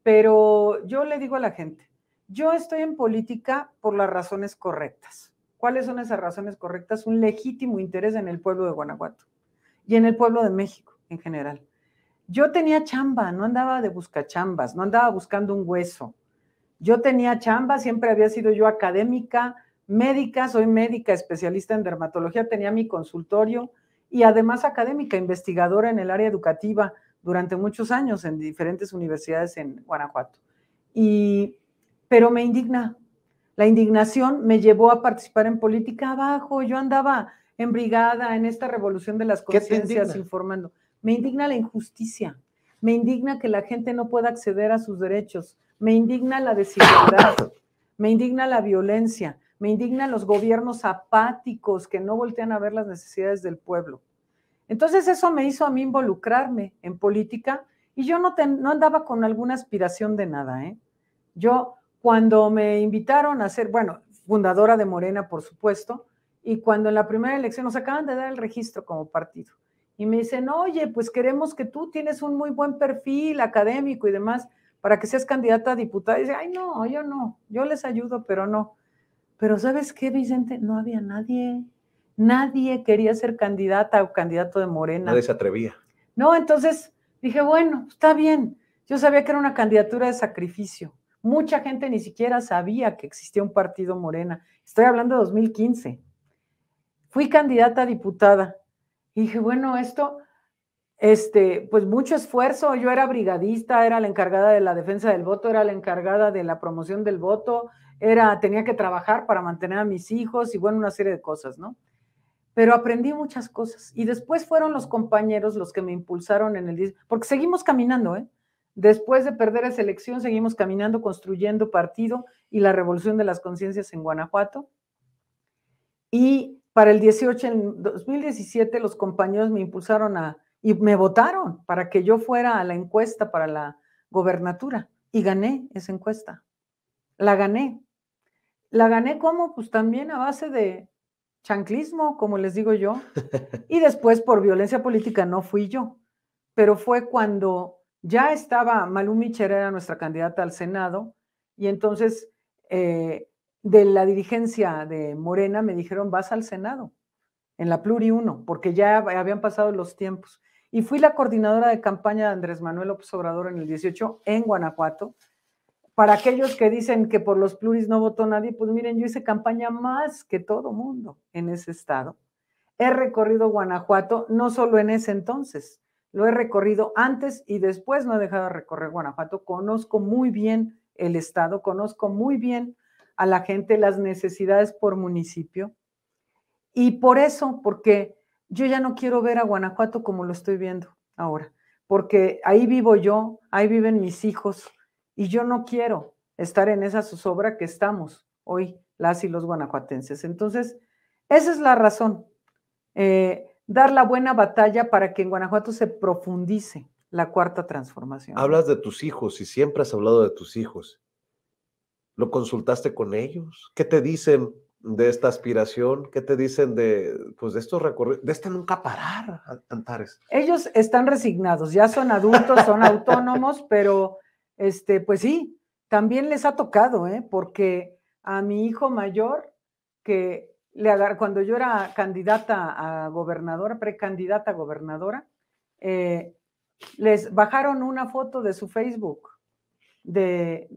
B: Pero yo le digo a la gente, yo estoy en política por las razones correctas. ¿Cuáles son esas razones correctas? Un legítimo interés en el pueblo de Guanajuato y en el pueblo de México en general. Yo tenía chamba, no andaba de buscachambas, no andaba buscando un hueso. Yo tenía chamba, siempre había sido yo académica, médica, soy médica especialista en dermatología, tenía mi consultorio y además académica, investigadora en el área educativa durante muchos años en diferentes universidades en Guanajuato. Pero me indigna. La indignación me llevó a participar en política abajo. Yo andaba en brigada en esta revolución de las conciencias informando. Me indigna la injusticia. Me indigna que la gente no pueda acceder a sus derechos. Me indigna la desigualdad. Me indigna la violencia. Me indignan los gobiernos apáticos que no voltean a ver las necesidades del pueblo. Entonces eso me hizo a mí involucrarme en política y yo no andaba con alguna aspiración de nada, ¿eh? Yo, cuando me invitaron a ser, bueno, fundadora de Morena, por supuesto, y cuando en la primera elección nos acaban de dar el registro como partido, y me dicen, oye, pues queremos que tú tienes un muy buen perfil académico y demás, para que seas candidata a diputada. Y dice, ay, no, yo no, yo les ayudo, pero no. Pero ¿sabes qué, Vicente? No había nadie. Nadie quería ser candidata o candidato de Morena.
A: Nadie se atrevía.
B: No, entonces dije, bueno, está bien. Yo sabía que era una candidatura de sacrificio. Mucha gente ni siquiera sabía que existía un partido Morena. Estoy hablando de 2015. Fui candidata a diputada. Y dije, bueno, esto, pues mucho esfuerzo. Yo era brigadista, era la encargada de la defensa del voto, era la encargada de la promoción del voto, tenía que trabajar para mantener a mis hijos y bueno, una serie de cosas, ¿no? Pero aprendí muchas cosas. Y después fueron los compañeros los que me impulsaron en el... Porque seguimos caminando, ¿eh? Después de perder esa elección, seguimos caminando, construyendo partido y la revolución de las conciencias en Guanajuato. Y para el 18, en 2017, los compañeros me impulsaron y me votaron para que yo fuera a la encuesta para la gobernatura. Y gané esa encuesta. La gané. ¿La gané cómo? Pues también a base de chanclismo, como les digo yo. Y después por violencia política no fui yo. Pero fue cuando ya estaba Malú Micher, era nuestra candidata al Senado, y entonces de la dirigencia de Morena me dijeron, vas al Senado, en la Pluri 1, porque ya habían pasado los tiempos. Y fui la coordinadora de campaña de Andrés Manuel López Obrador en el 18 en Guanajuato. Para aquellos que dicen que por los pluris no votó nadie, pues miren, yo hice campaña más que todo mundo en ese estado. He recorrido Guanajuato, no solo en ese entonces, lo he recorrido antes y después, no he dejado de recorrer Guanajuato. Conozco muy bien el estado, conozco muy bien a la gente, las necesidades por municipio. Y por eso, porque yo ya no quiero ver a Guanajuato como lo estoy viendo ahora, porque ahí vivo yo, ahí viven mis hijos, y yo no quiero estar en esa zozobra que estamos hoy las y los guanajuatenses. Entonces, esa es la razón. Dar la buena batalla para que en Guanajuato se profundice la cuarta transformación.
A: Hablas de tus hijos y siempre has hablado de tus hijos. ¿Lo consultaste con ellos? ¿Qué te dicen de esta aspiración? ¿Qué te dicen de estos recorridos, de este nunca parar, Antares?
B: Ellos están resignados, ya son adultos, son autónomos, pero pues sí, también les ha tocado, porque a mi hijo mayor, que cuando yo era candidata a gobernadora, precandidata a gobernadora, les bajaron una foto de su Facebook,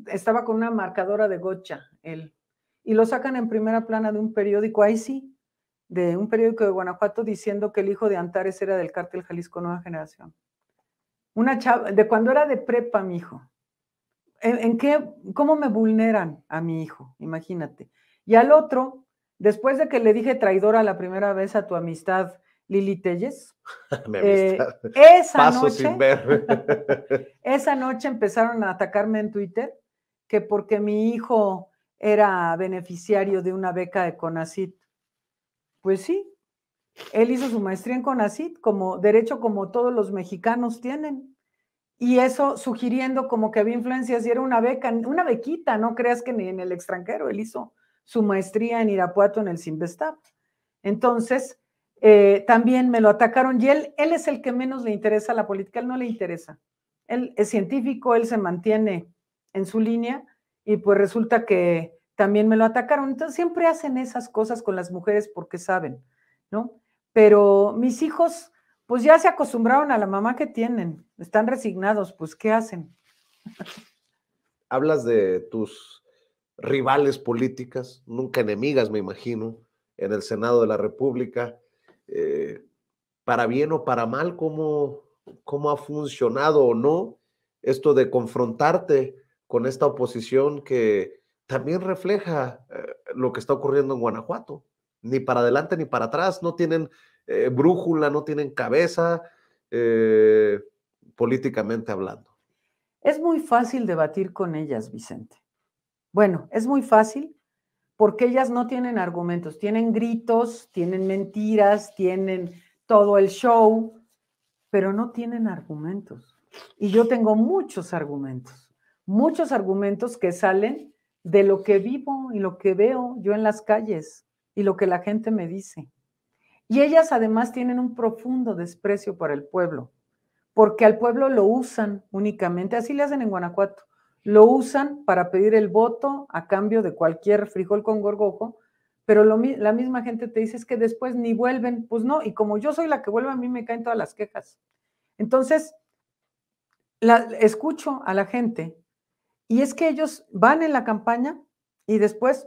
B: estaba con una marcadora de gocha, él, y lo sacan en primera plana de un periódico, ahí sí, de un periódico de Guanajuato, diciendo que el hijo de Antares era del Cártel Jalisco Nueva Generación. Una chava, de cuando era de prepa, mi hijo. ¿Cómo me vulneran a mi hijo? Imagínate. Y al otro, después de que le dije traidora la primera vez a tu amistad, Lili Telles, esa noche empezaron a atacarme en Twitter, que porque mi hijo era beneficiario de una beca de CONACYT. Pues sí, él hizo su maestría en CONACYT, como derecho como todos los mexicanos tienen. Y eso sugiriendo como que había influencias y era una beca, una bequita, no creas que ni en el extranjero, él hizo su maestría en Irapuato en el Cinvestav. Entonces, también me lo atacaron y él es el que menos le interesa la política, él no le interesa. Él es científico, él se mantiene en su línea y pues resulta que también me lo atacaron. Entonces siempre hacen esas cosas con las mujeres porque saben, ¿no? Pero mis hijos pues ya se acostumbraron a la mamá que tienen, están resignados, pues ¿qué hacen?
A: Hablas de tus rivales políticas, nunca enemigas, me imagino, en el Senado de la República. para bien o para mal, cómo ha funcionado o no esto de confrontarte con esta oposición que también refleja lo que está ocurriendo en Guanajuato. Ni para adelante ni para atrás, no tienen brújula, no tienen cabeza, políticamente hablando.
B: Es muy fácil debatir con ellas, Vicente. Bueno, es muy fácil porque ellas no tienen argumentos, tienen gritos, tienen mentiras, tienen todo el show, pero no tienen argumentos. Y yo tengo muchos argumentos que salen de lo que vivo y lo que veo yo en las calles y lo que la gente me dice. Y ellas además tienen un profundo desprecio por el pueblo, porque al pueblo lo usan únicamente, así le hacen en Guanajuato, lo usan para pedir el voto a cambio de cualquier frijol con gorgojo, pero la misma gente te dice es que después ni vuelven, pues no, y como yo soy la que vuelve, a mí me caen todas las quejas. Entonces, escucho a la gente y es que ellos van en la campaña y después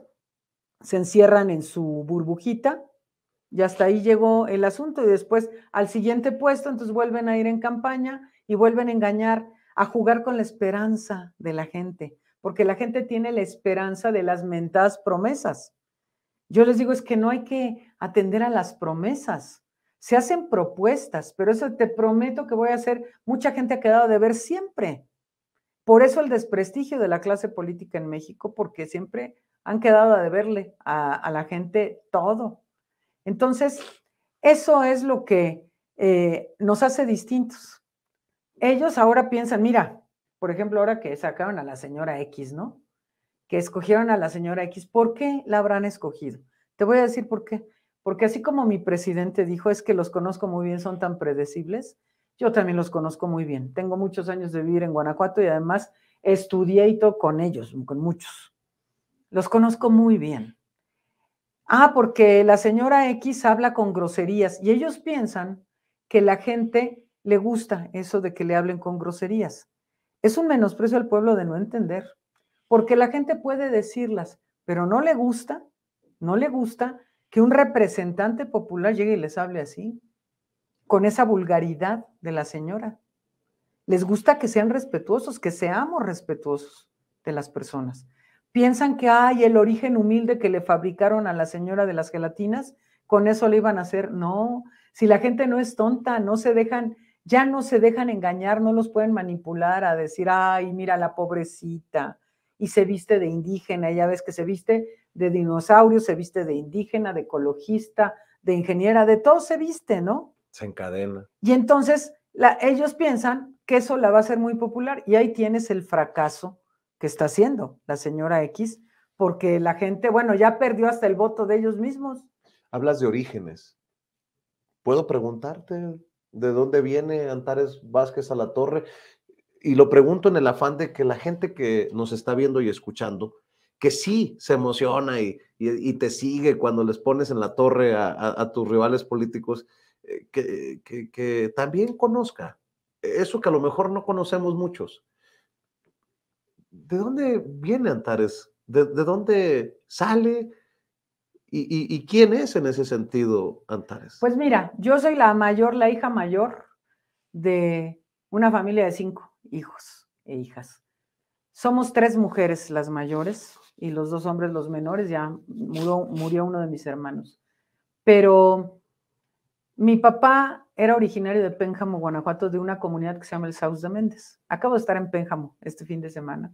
B: se encierran en su burbujita y hasta ahí llegó el asunto y después al siguiente puesto, entonces vuelven a ir en campaña y vuelven a engañar, a jugar con la esperanza de la gente, porque la gente tiene la esperanza de las mentadas promesas. Yo les digo, es que no hay que atender a las promesas. Se hacen propuestas, pero eso te prometo que voy a hacer. Mucha gente ha quedado de ver siempre. Por eso el desprestigio de la clase política en México, porque siempre han quedado a deberle a la gente todo. Entonces, eso es lo que nos hace distintos. Ellos ahora piensan, mira, por ejemplo, ahora que sacaron a la señora X, ¿no? Que escogieron a la señora X, ¿por qué la habrán escogido? Te voy a decir por qué. Porque así como mi presidente dijo, es que los conozco muy bien, son tan predecibles, yo también los conozco muy bien. Tengo muchos años de vivir en Guanajuato y además estudié y todo con ellos, con muchos. Los conozco muy bien. Porque la señora X habla con groserías y ellos piensan que la gente le gusta eso de que le hablen con groserías. Es un menosprecio al pueblo de no entender, porque la gente puede decirlas, pero no le gusta que un representante popular llegue y les hable así, con esa vulgaridad de la señora. Les gusta que sean respetuosos, que seamos respetuosos de las personas. Piensan que hay el origen humilde que le fabricaron a la señora de las gelatinas, con eso le iban a hacer. No, si la gente no es tonta, ya no se dejan engañar, no los pueden manipular a decir, ay, mira la pobrecita, y se viste de indígena, ya ves que se viste de dinosaurio, se viste de indígena, de ecologista, de ingeniera, de todo se viste, ¿no?
A: Se encadena.
B: Y entonces ellos piensan que eso la va a hacer muy popular y ahí tienes el fracaso que está haciendo la señora X, porque la gente, bueno, ya perdió hasta el voto de ellos mismos.
A: Hablas de orígenes. ¿Puedo preguntarte de dónde viene Antares Vázquez Alatorre? Y lo pregunto en el afán de que la gente que nos está viendo y escuchando, que sí se emociona y te sigue cuando les pones en la torre a tus rivales políticos, que también conozca eso que a lo mejor no conocemos muchos. ¿De dónde viene Antares? ¿De dónde sale? ¿Y quién es en ese sentido Antares?
B: Pues mira, yo soy la hija mayor de una familia de 5 hijos e hijas. Somos 3 mujeres las mayores y los 2 hombres los menores, ya murió uno de mis hermanos. Pero mi papá era originario de Pénjamo, Guanajuato, de una comunidad que se llama el Saus de Méndez. Acabo de estar en Pénjamo este fin de semana,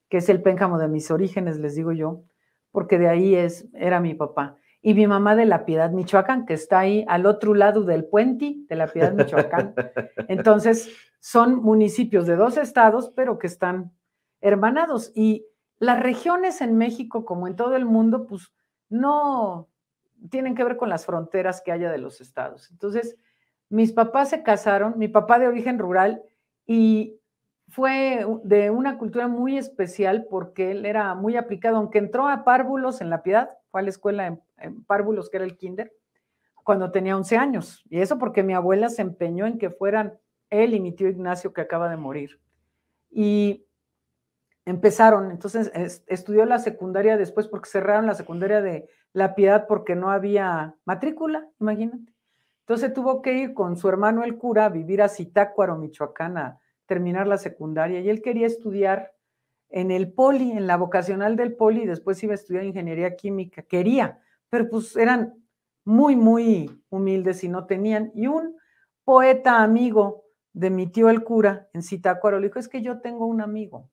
B: que es el Pénjamo de mis orígenes, les digo yo, porque de ahí era mi papá. Y mi mamá de La Piedad, Michoacán, que está ahí al otro lado del puente de La Piedad, Michoacán. Entonces, son municipios de 2 estados, pero que están hermanados. Y las regiones en México, como en todo el mundo, pues no tienen que ver con las fronteras que haya de los estados. Entonces, mis papás se casaron, mi papá de origen rural, y fue de una cultura muy especial porque él era muy aplicado, aunque entró a párvulos en La Piedad, fue a la escuela en párvulos, que era el kinder, cuando tenía 11 años. Y eso porque mi abuela se empeñó en que fueran él y mi tío Ignacio, que acaba de morir. Y empezaron, entonces estudió la secundaria después porque cerraron la secundaria de La Piedad porque no había matrícula, imagínate. Entonces tuvo que ir con su hermano el cura a vivir a Zitácuaro, Michoacán, a terminar la secundaria, y él quería estudiar en el Poli, en la vocacional del Poli, y después iba a estudiar ingeniería química, quería, pero pues eran muy, muy humildes y no tenían, y un poeta amigo de mi tío el cura en Zitácuaro le dijo, es que yo tengo un amigo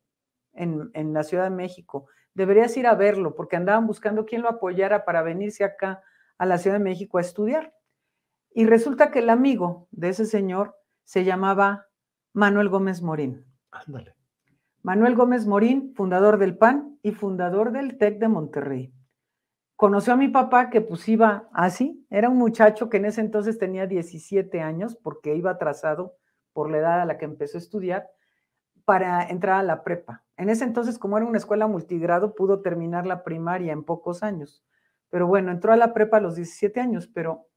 B: en la Ciudad de México, deberías ir a verlo, porque andaban buscando quién lo apoyara para venirse acá a la Ciudad de México a estudiar. Y resulta que el amigo de ese señor se llamaba Manuel Gómez Morín.
A: Ándale.
B: Manuel Gómez Morín, fundador del PAN y fundador del TEC de Monterrey. Conoció a mi papá que pues iba así, era un muchacho que en ese entonces tenía 17 años porque iba atrasado por la edad a la que empezó a estudiar para entrar a la prepa. En ese entonces, como era una escuela multigrado, pudo terminar la primaria en pocos años. Pero bueno, entró a la prepa a los 17 años, pero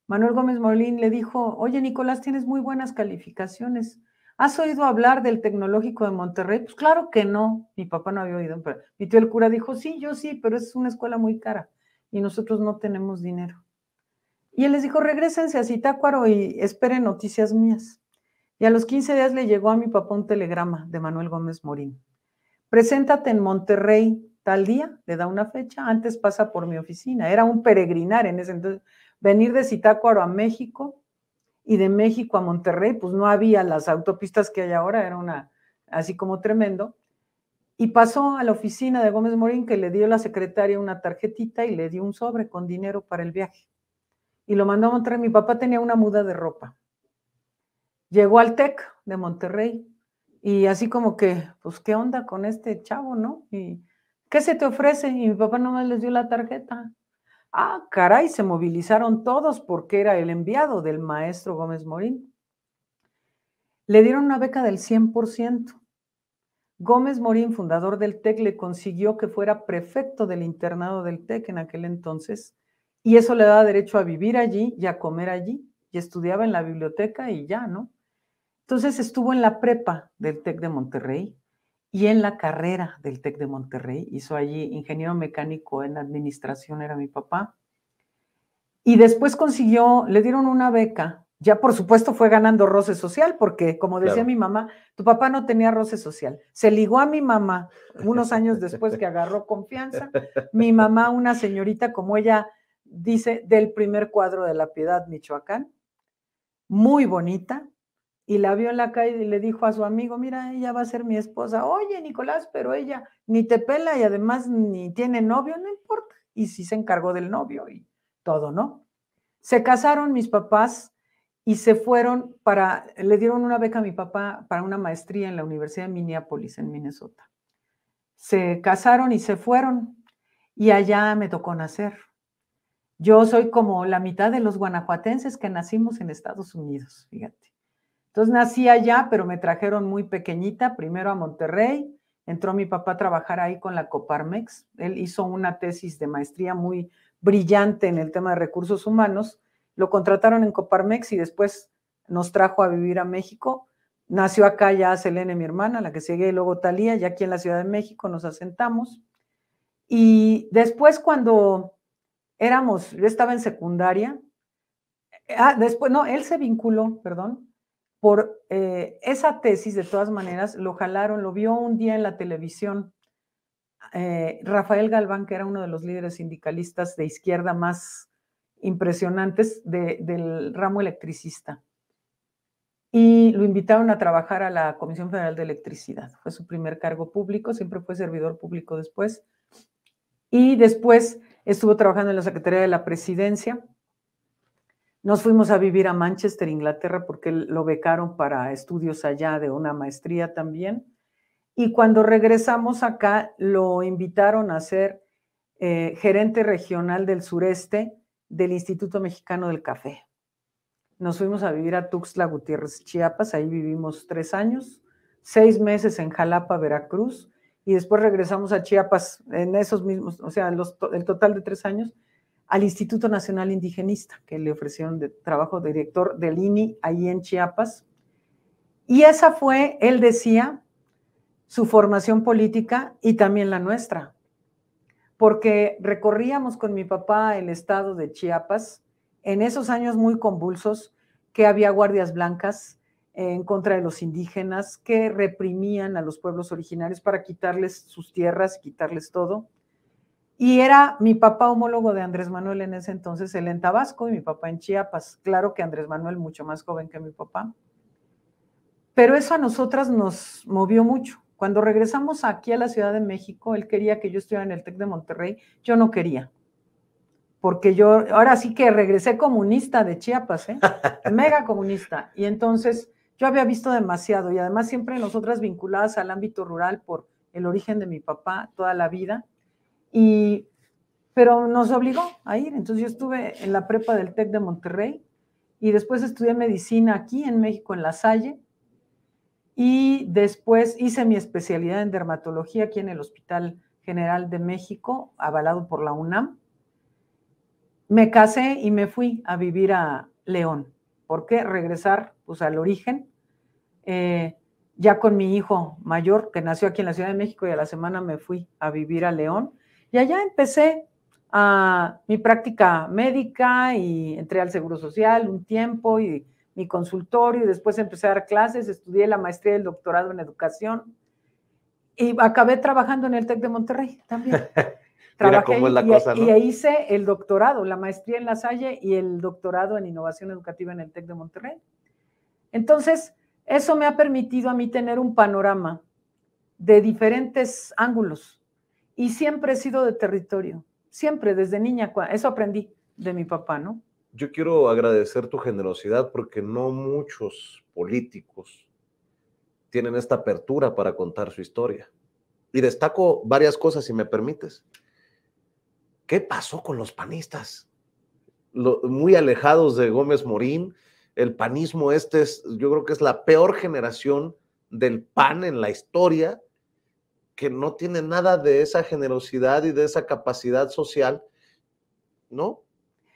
B: Manuel Gómez Morín le dijo, oye, Nicolás, tienes muy buenas calificaciones. ¿Has oído hablar del Tecnológico de Monterrey? Pues claro que no, mi papá no había oído, pero mi tío el cura dijo, sí, yo sí, pero es una escuela muy cara y nosotros no tenemos dinero. Y él les dijo, regrésense a Zitácuaro y esperen noticias mías. Y a los 15 días le llegó a mi papá un telegrama de Manuel Gómez Morín. Preséntate en Monterrey tal día, le da una fecha, antes pasa por mi oficina. Era un peregrinar en ese entonces. Venir de Zitácuaro a México y de México a Monterrey, pues no había las autopistas que hay ahora, era una así como tremendo. Y pasó a la oficina de Gómez Morín, que le dio la secretaria una tarjetita y le dio un sobre con dinero para el viaje. Y lo mandó a Monterrey. Mi papá tenía una muda de ropa. Llegó al TEC de Monterrey y así como que, pues, ¿qué onda con este chavo, no? ¿Y qué se te ofrece? Y mi papá nomás les dio la tarjeta. Ah, caray, se movilizaron todos porque era el enviado del maestro Gómez Morín. Le dieron una beca del 100%. Gómez Morín, fundador del TEC, le consiguió que fuera prefecto del internado del TEC en aquel entonces, y eso le daba derecho a vivir allí y a comer allí, y estudiaba en la biblioteca y ya, ¿no? Entonces estuvo en la prepa del TEC de Monterrey y en la carrera del TEC de Monterrey. Hizo allí ingeniero mecánico en administración, era mi papá. Y después consiguió, le dieron una beca. Ya por supuesto fue ganando roce social, porque como decía mi mamá, tu papá no tenía roce social. Se ligó a mi mamá unos años después que agarró confianza. Mi mamá, una señorita, como ella dice, del primer cuadro de La Piedad, Michoacán, muy bonita, y la vio en la calle y le dijo a su amigo, mira, ella va a ser mi esposa. Oye, Nicolás, pero ella ni te pela y además ni tiene novio, no importa. Y sí se encargó del novio y todo, ¿no? Se casaron mis papás y se fueron le dieron una beca a mi papá para una maestría en la Universidad de Minneapolis, en Minnesota. Se casaron y se fueron y allá me tocó nacer. Yo soy como la mitad de los guanajuatenses que nacimos en Estados Unidos, fíjate. Entonces nací allá, pero me trajeron muy pequeñita, primero a Monterrey. Entró mi papá a trabajar ahí con la Coparmex. Él hizo una tesis de maestría muy brillante en el tema de recursos humanos. Lo contrataron en Coparmex y después nos trajo a vivir a México. Nació acá ya Selene, mi hermana, la que sigue, y luego Talía, ya aquí en la Ciudad de México nos asentamos. Y después cuando yo estaba en secundaria, después, no, él se vinculó, perdón, por esa tesis, de todas maneras, lo jalaron, lo vio un día en la televisión, Rafael Galván, que era uno de los líderes sindicalistas de izquierda más impresionantes del ramo electricista. Y lo invitaron a trabajar a la Comisión Federal de Electricidad. Fue su primer cargo público, siempre fue servidor público después. Y después estuvo trabajando en la Secretaría de la Presidencia. Nos fuimos a vivir a Manchester, Inglaterra, porque lo becaron para estudios allá de una maestría también. Y cuando regresamos acá, lo invitaron a ser gerente regional del sureste del Instituto Mexicano del Café. Nos fuimos a vivir a Tuxtla Gutiérrez, Chiapas, ahí vivimos 3 años, 6 meses en Jalapa, Veracruz, y después regresamos a Chiapas en esos mismos, o sea, el total de 3 años, al Instituto Nacional Indigenista, que le ofrecieron de trabajo de director del INI ahí en Chiapas. Y esa fue, él decía, su formación política y también la nuestra, porque recorríamos con mi papá el estado de Chiapas en esos años muy convulsos, que había guardias blancas en contra de los indígenas, que reprimían a los pueblos originarios para quitarles sus tierras, quitarles todo. Y era mi papá homólogo de Andrés Manuel en ese entonces, él en Tabasco y mi papá en Chiapas. Claro que Andrés Manuel mucho más joven que mi papá. Pero eso a nosotras nos movió mucho. Cuando regresamos aquí a la Ciudad de México, él quería que yo estuviera en el TEC de Monterrey, yo no quería. Porque yo, ahora sí que regresé comunista de Chiapas, mega comunista. Y entonces yo había visto demasiado y además siempre nosotras vinculadas al ámbito rural por el origen de mi papá toda la vida. Pero nos obligó a ir. Entonces yo estuve en la prepa del TEC de Monterrey y después estudié medicina aquí en México, en La Salle, y después hice mi especialidad en dermatología aquí en el Hospital General de México, avalado por la UNAM. Me casé y me fui a vivir a León. ¿Por qué? Regresar pues, al origen. Ya con mi hijo mayor, que nació aquí en la Ciudad de México, y a la semana me fui a vivir a León. Y allá empecé mi práctica médica y entré al Seguro Social un tiempo y mi consultorio, y después empecé a dar clases, estudié la maestría y el doctorado en educación y acabé trabajando en el TEC de Monterrey también.
A: Mira cómo es la cosa, ¿no?
B: Y hice el doctorado, la maestría en La Salle y el doctorado en innovación educativa en el TEC de Monterrey. Entonces, eso me ha permitido a mí tener un panorama de diferentes ángulos y siempre he sido de territorio, siempre desde niña, eso aprendí de mi papá, ¿no?
A: Yo quiero agradecer tu generosidad porque no muchos políticos tienen esta apertura para contar su historia. Y destaco varias cosas, si me permites. ¿Qué pasó con los panistas? Muy alejados de Gómez Morín, el panismo yo creo que es la peor generación del PAN en la historia, que no tiene nada de esa generosidad y de esa capacidad social, ¿no?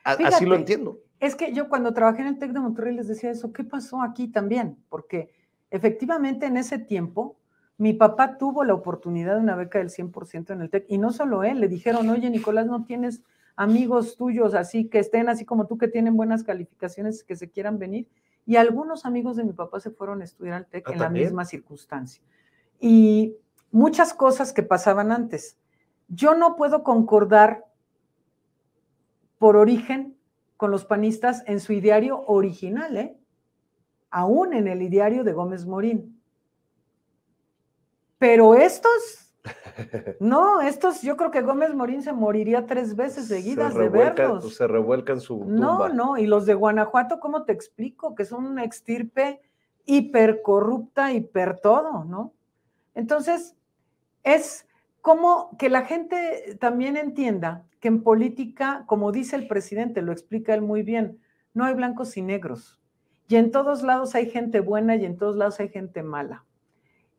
B: Fíjate,
A: así lo entiendo.
B: Es que yo cuando trabajé en el TEC de Monterrey les decía eso, ¿qué pasó aquí también? Porque efectivamente en ese tiempo mi papá tuvo la oportunidad de una beca del 100% en el TEC y no solo él, le dijeron, oye Nicolás, ¿no tienes amigos tuyos así que estén así como tú, que tienen buenas calificaciones, que se quieran venir? Y algunos amigos de mi papá se fueron a estudiar al TEC en la misma circunstancia. Y muchas cosas que pasaban antes. Yo no puedo concordar por origen con los panistas en su ideario original, aún en el ideario de Gómez Morín. Pero yo creo que Gómez Morín se moriría 3 veces seguidas de verlos.
A: Se revuelcan su tumba.
B: No, y los de Guanajuato, ¿cómo te explico? Que son una extirpe hiper corrupta, hiper todo, ¿no? Entonces, es como que la gente también entienda que en política, como dice el presidente, lo explica él muy bien, no hay blancos y negros. Y en todos lados hay gente buena y en todos lados hay gente mala.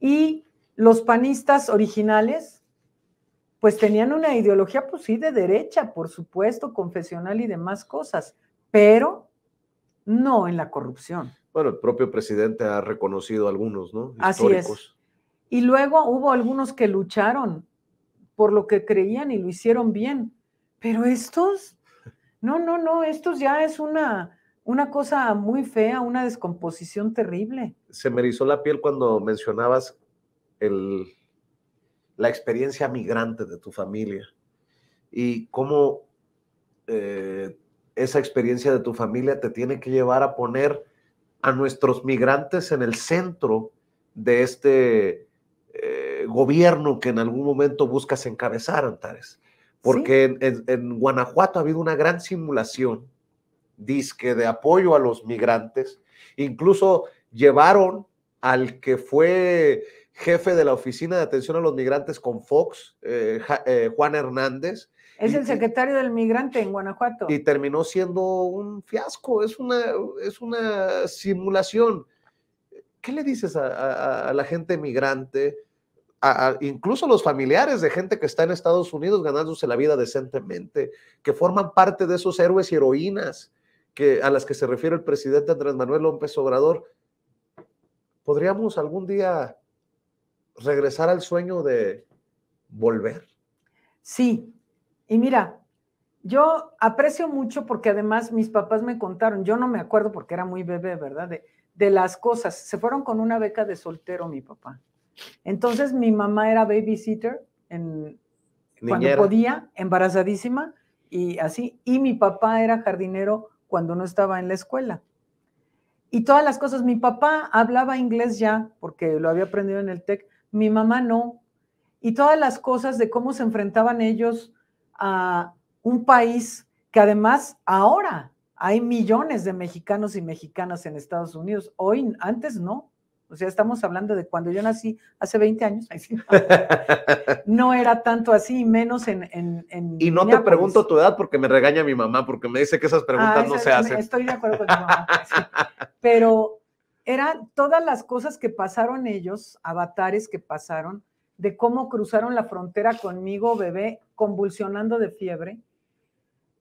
B: Y los panistas originales, pues tenían una ideología, pues sí, de derecha, por supuesto, confesional y demás cosas, pero no en la corrupción.
A: Bueno, el propio presidente ha reconocido algunos, ¿no?
B: Históricos. Así es. Y luego hubo algunos que lucharon por lo que creían y lo hicieron bien. Pero estos, no, estos ya es una cosa muy fea, una descomposición terrible.
A: Se me erizó la piel cuando mencionabas la experiencia migrante de tu familia y cómo esa experiencia de tu familia te tiene que llevar a poner a nuestros migrantes en el centro de este gobierno que en algún momento buscas encabezar, Antares. Porque ¿sí? en Guanajuato ha habido una gran simulación, disque de apoyo a los migrantes. Incluso llevaron al que fue jefe de la Oficina de Atención a los Migrantes con Fox, Juan Hernández.
B: Es el secretario del migrante en Guanajuato.
A: Y terminó siendo un fiasco, es una simulación. ¿Qué le dices a la gente migrante? Incluso los familiares de gente que está en Estados Unidos ganándose la vida decentemente, que forman parte de esos héroes y heroínas a las que se refiere el presidente Andrés Manuel López Obrador. ¿Podríamos algún día regresar al sueño de volver?
B: Sí, y mira, Yo aprecio mucho porque además mis papás me contaron, yo no me acuerdo porque era muy bebé, ¿verdad? De las cosas. Se fueron con una beca de soltero mi papá. Entonces mi mamá era babysitter cuando podía, embarazadísima y así. Y mi papá era jardinero cuando no estaba en la escuela. Y todas las cosas, mi papá hablaba inglés ya porque lo había aprendido en el TEC, mi mamá no. Y todas las cosas de cómo se enfrentaban ellos a un país que además ahora hay millones de mexicanos y mexicanas en Estados Unidos. Hoy, antes no. O sea, estamos hablando de cuando yo nací hace 20 años. No era tanto así, menos en
A: Y no te pregunto tu edad porque me regaña mi mamá, porque me dice que esas preguntas no se hacen.
B: Estoy de acuerdo con mi mamá. Sí. Pero eran todas las cosas que pasaron ellos, avatares que pasaron, de cómo cruzaron la frontera conmigo, bebé, convulsionando de fiebre,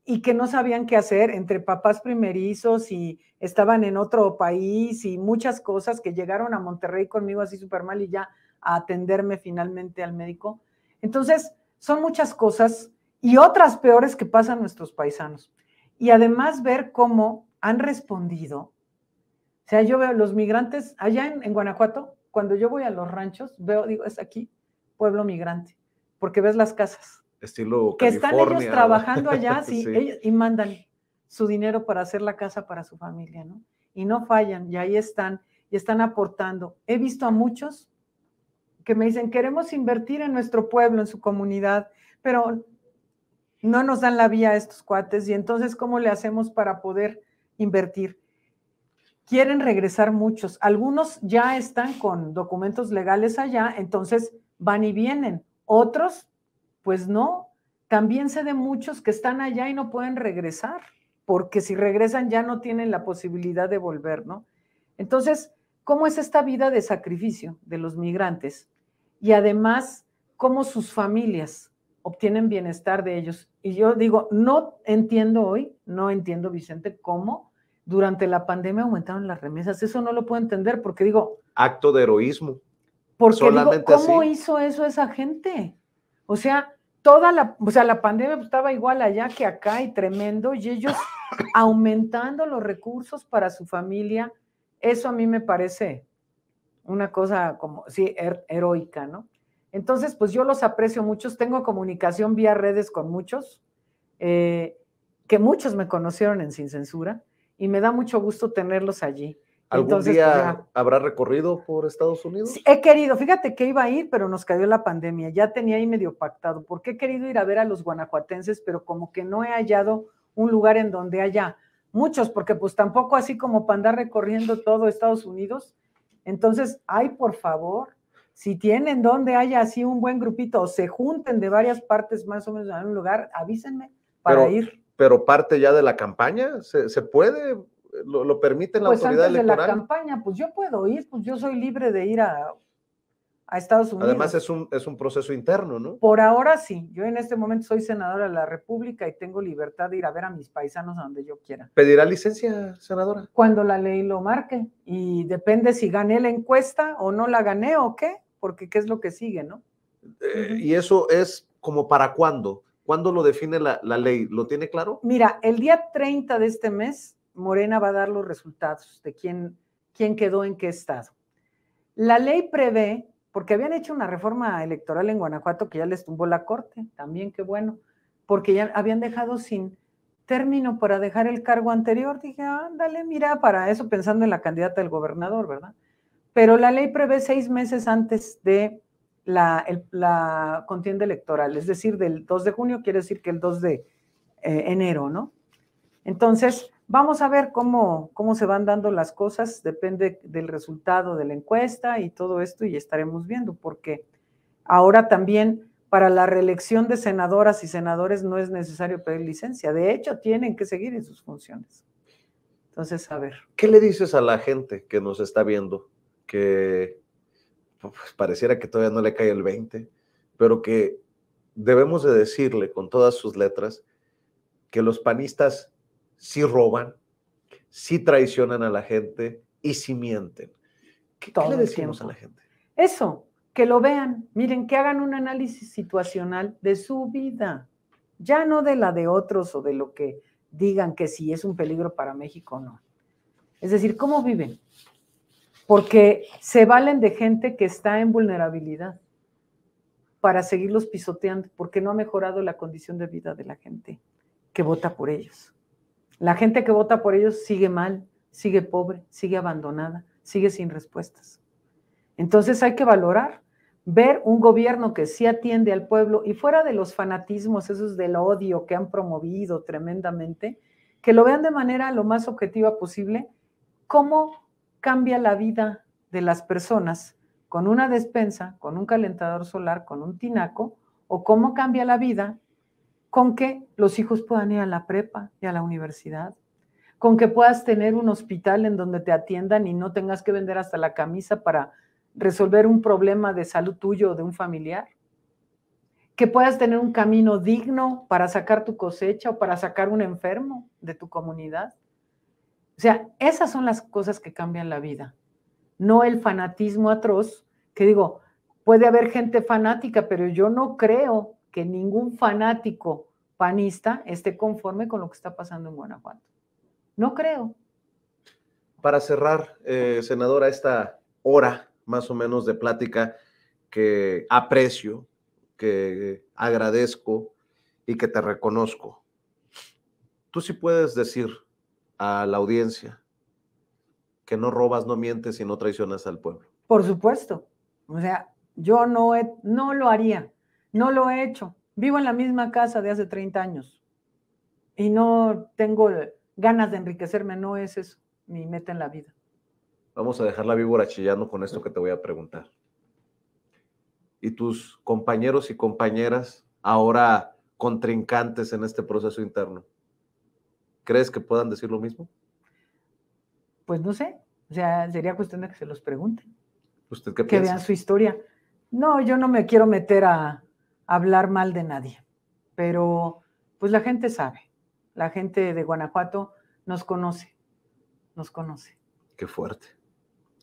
B: y que no sabían qué hacer entre papás primerizos y estaban en otro país y muchas cosas que llegaron a Monterrey conmigo así súper mal y ya a atenderme finalmente al médico. Entonces, son muchas cosas y otras peores que pasan nuestros paisanos. Y además ver cómo han respondido. O sea, yo veo los migrantes allá en Guanajuato, cuando yo voy a los ranchos, veo, digo, es aquí, pueblo migrante, porque ves las casas.
A: Estilo
B: que California. Están ellos trabajando allá, sí,
A: sí.
B: Ellos, y mandan su dinero para hacer la casa para su familia, ¿no? Y no fallan, y ahí están, y están aportando. He visto a muchos que me dicen, queremos invertir en nuestro pueblo, en su comunidad, pero no nos dan la vía a estos cuates, y entonces, ¿cómo le hacemos para poder invertir? Quieren regresar muchos, algunos ya están con documentos legales allá, entonces van y vienen, otros, pues no. También sé de muchos que están allá y no pueden regresar, porque si regresan ya no tienen la posibilidad de volver, ¿no? Entonces, ¿cómo es esta vida de sacrificio de los migrantes? Y además, ¿cómo sus familias obtienen bienestar de ellos? Y yo digo, no entiendo hoy, no entiendo, Vicente, cómo durante la pandemia aumentaron las remesas. Eso no lo puedo entender porque digo...
A: Acto de heroísmo.
B: Porque solamente digo, ¿cómo así hizo eso esa gente? O sea, la pandemia estaba igual allá que acá y tremendo, y ellos aumentando los recursos para su familia, eso a mí me parece una cosa como, sí, heroica, ¿no? Entonces, pues yo los aprecio muchos, tengo comunicación vía redes con muchos, que muchos me conocieron en Sin Censura, y me da mucho gusto tenerlos allí.
A: ¿Algún
B: entonces,
A: día pues habrá recorrido por Estados Unidos?
B: Sí, he querido, fíjate que iba a ir, pero nos cayó la pandemia, ya tenía ahí medio pactado, porque he querido ir a ver a los guanajuatenses, pero como que no he hallado un lugar en donde haya muchos, porque pues tampoco así como para andar recorriendo todo Estados Unidos. Entonces, ay, por favor, si tienen donde haya así un buen grupito o se junten de varias partes más o menos en un lugar, avísenme para ir.
A: Pero parte ya de la campaña, ¿se puede? ¿Lo permite la autoridad electoral?
B: Pues antes de la campaña, pues yo puedo ir, pues yo soy libre de ir a Estados Unidos.
A: Además es un proceso interno, ¿no?
B: Por ahora sí, yo en este momento soy senadora de la República y tengo libertad de ir a ver a mis paisanos a donde yo quiera.
A: ¿Pedirá licencia, senadora?
B: Cuando la ley lo marque, y depende si gané la encuesta o no la gané o qué, porque qué es lo que sigue, ¿no?
A: ¿Y eso es como para cuándo? ¿Cuándo lo define la ley? ¿Lo tiene claro?
B: Mira, el día 30 de este mes, Morena va a dar los resultados de quién quedó en qué estado. La ley prevé, porque habían hecho una reforma electoral en Guanajuato que ya les tumbó la corte, también qué bueno, porque ya habían dejado sin término para dejar el cargo anterior. Dije, ándale, mira, para eso pensando en la candidata del gobernador, ¿verdad? Pero la ley prevé 6 meses antes de la contienda electoral, es decir, del 2 de junio, quiere decir que el 2 de enero, ¿no? Entonces, vamos a ver cómo se van dando las cosas, depende del resultado de la encuesta y todo esto, y estaremos viendo, porque ahora también para la reelección de senadoras y senadores no es necesario pedir licencia, de hecho tienen que seguir en sus funciones. Entonces, a ver.
A: ¿Qué le dices a la gente que nos está viendo? Que pues, pareciera que todavía no le cae el 20, pero que debemos de decirle con todas sus letras que los panistas sí roban, sí traicionan a la gente y sí mienten. ¿Qué le decimos a la gente?
B: Eso, que lo vean, miren, que hagan un análisis situacional de su vida. ya no de la de otros o de lo que digan que si es un peligro para México o no. Es decir, ¿cómo viven? Porque se valen de gente que está en vulnerabilidad para seguirlos pisoteando, porque no ha mejorado la condición de vida de la gente que vota por ellos. La gente que vota por ellos sigue mal, sigue pobre, sigue abandonada, sigue sin respuestas. Entonces hay que valorar, ver un gobierno que sí atiende al pueblo y fuera de los fanatismos, esos del odio que han promovido tremendamente, que lo vean de manera lo más objetiva posible, cómo cambia la vida de las personas con una despensa, con un calentador solar, con un tinaco, o cómo cambia la vida con que los hijos puedan ir a la prepa y a la universidad, con que puedas tener un hospital en donde te atiendan y no tengas que vender hasta la camisa para resolver un problema de salud tuyo o de un familiar, que puedas tener un camino digno para sacar tu cosecha o para sacar un enfermo de tu comunidad. O sea, esas son las cosas que cambian la vida, no el fanatismo atroz, que digo, puede haber gente fanática, pero yo no creo que ningún fanático panista esté conforme con lo que está pasando en Guanajuato. No creo.
A: Para cerrar, senadora, esta hora más o menos de plática que aprecio, que agradezco y que te reconozco, tú sí puedes decir a la audiencia que no robas, no mientes y no traicionas al pueblo.
B: Por supuesto. O sea, yo no lo haría, no lo he hecho. Vivo en la misma casa de hace 30 años y no tengo ganas de enriquecerme, no es eso mi meta en la vida.
A: Vamos a dejar la víbora chillando con esto que te voy a preguntar. ¿Y tus compañeros y compañeras, ahora contrincantes en este proceso interno, crees que puedan decir lo mismo?
B: Pues no sé, o sea, sería cuestión de que se los pregunten.
A: ¿Usted qué
B: que
A: piensa?
B: vean su historia. No, yo no me quiero meter a hablar mal de nadie, pero pues la gente sabe, la gente de Guanajuato nos conoce, nos conoce.
A: Qué fuerte,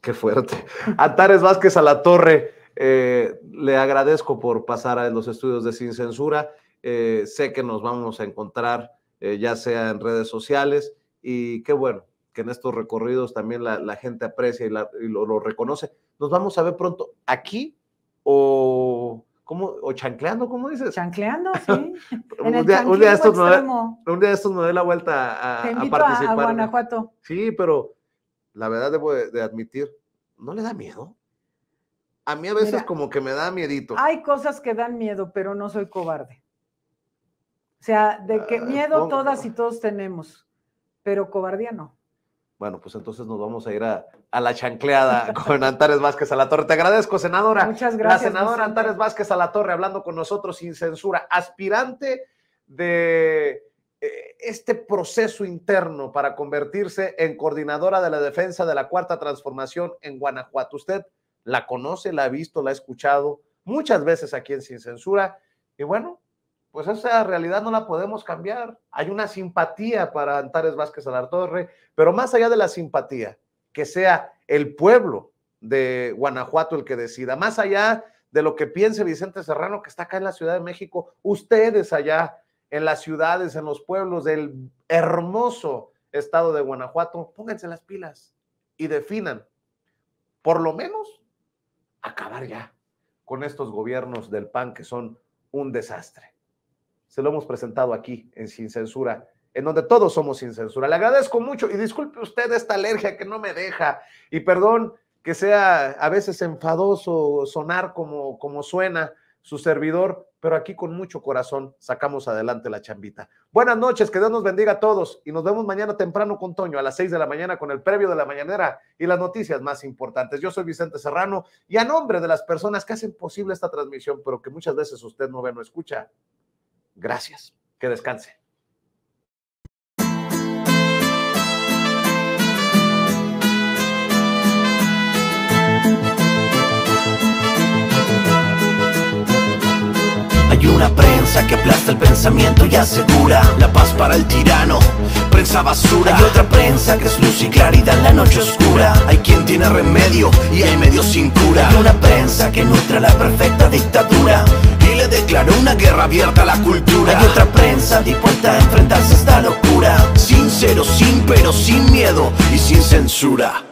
A: qué fuerte. Antares Vázquez Alatorre, le agradezco por pasar a los estudios de Sin Censura. Sé que nos vamos a encontrar ya sea en redes sociales y qué bueno que en estos recorridos también la gente aprecia y lo reconoce. Nos vamos a ver pronto aquí o chancleando, ¿cómo dices?
B: Chancleando, sí.
A: un día de estos me doy la vuelta
B: Te invito
A: a participar.
B: A Guanajuato.
A: Sí, pero la verdad debo de admitir, ¿no le da miedo? A mí a veces mira, como que me da miedito.
B: Hay cosas que dan miedo, pero no soy cobarde. O sea, de que miedo todas y todos tenemos, pero cobardía no.
A: Bueno, pues entonces nos vamos a ir a la chancleada con Antares Vázquez Alatorre. Te agradezco, senadora.
B: Muchas gracias.
A: La senadora Antares Vázquez Alatorre hablando con nosotros sin censura, aspirante de este proceso interno para convertirse en coordinadora de la defensa de la Cuarta Transformación en Guanajuato. Usted la conoce, la ha visto, la ha escuchado muchas veces aquí en Sin Censura y bueno, pues esa realidad no la podemos cambiar. Hay una simpatía para Antares Vázquez Alatorre, pero más allá de la simpatía, que sea el pueblo de Guanajuato el que decida, más allá de lo que piense Vicente Serrano, que está acá en la Ciudad de México, ustedes allá en las ciudades, en los pueblos del hermoso estado de Guanajuato, pónganse las pilas y definan, por lo menos, acabar ya con estos gobiernos del PAN que son un desastre. Se lo hemos presentado aquí en Sin Censura, en donde todos somos sin censura. Le agradezco mucho y disculpe usted esta alergia que no me deja y perdón que sea a veces enfadoso sonar como suena su servidor, pero aquí con mucho corazón sacamos adelante la chambita. Buenas noches, que Dios nos bendiga a todos y nos vemos mañana temprano con Toño a las 6 de la mañana con el previo de la mañanera y las noticias más importantes. Yo soy Vicente Serrano y a nombre de las personas que hacen posible esta transmisión, pero que muchas veces usted no ve, no escucha, gracias, que descanse.
C: Hay una prensa prensa que aplasta el pensamiento y asegura la paz para el tirano, prensa basura. Hay otra prensa que es luz y claridad en la noche oscura. Hay quien tiene remedio y hay medio sin cura. Hay una prensa que nutre la perfecta dictadura y le declaró una guerra abierta a la cultura. Hay otra prensa dispuesta a enfrentarse a esta locura, sincero, sin pero, sin miedo y sin censura.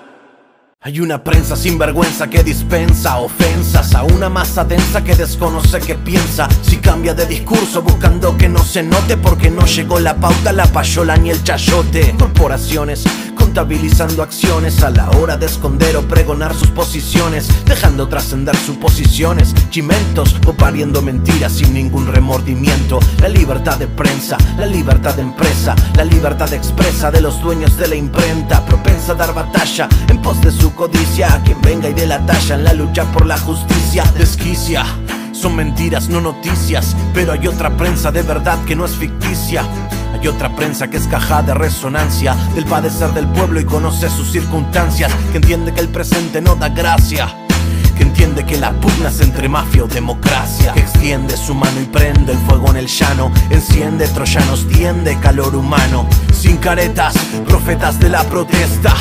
C: Hay una prensa sin vergüenza que dispensa ofensas a una masa densa que desconoce qué piensa. Si cambia de discurso buscando que no se note, porque no llegó la pauta, la payola ni el chayote. Corporaciones contabilizando acciones a la hora de esconder o pregonar sus posiciones, dejando trascender suposiciones, chimentos o pariendo mentiras sin ningún remordimiento. La libertad de prensa, la libertad de empresa, la libertad expresa de los dueños de la imprenta, propensa a dar batalla en pos de su codicia a quien venga y dé la talla en la lucha por la justicia. Desquicia, son mentiras, no noticias, pero hay otra prensa de verdad que no es ficticia. Hay otra prensa que es caja de resonancia del padecer del pueblo y conoce sus circunstancias, que entiende que el presente no da gracia, que entiende que la pugna es entre mafia o democracia, que extiende su mano y prende el fuego en el llano, enciende troyanos, tiende calor humano, sin caretas, profetas de la protesta,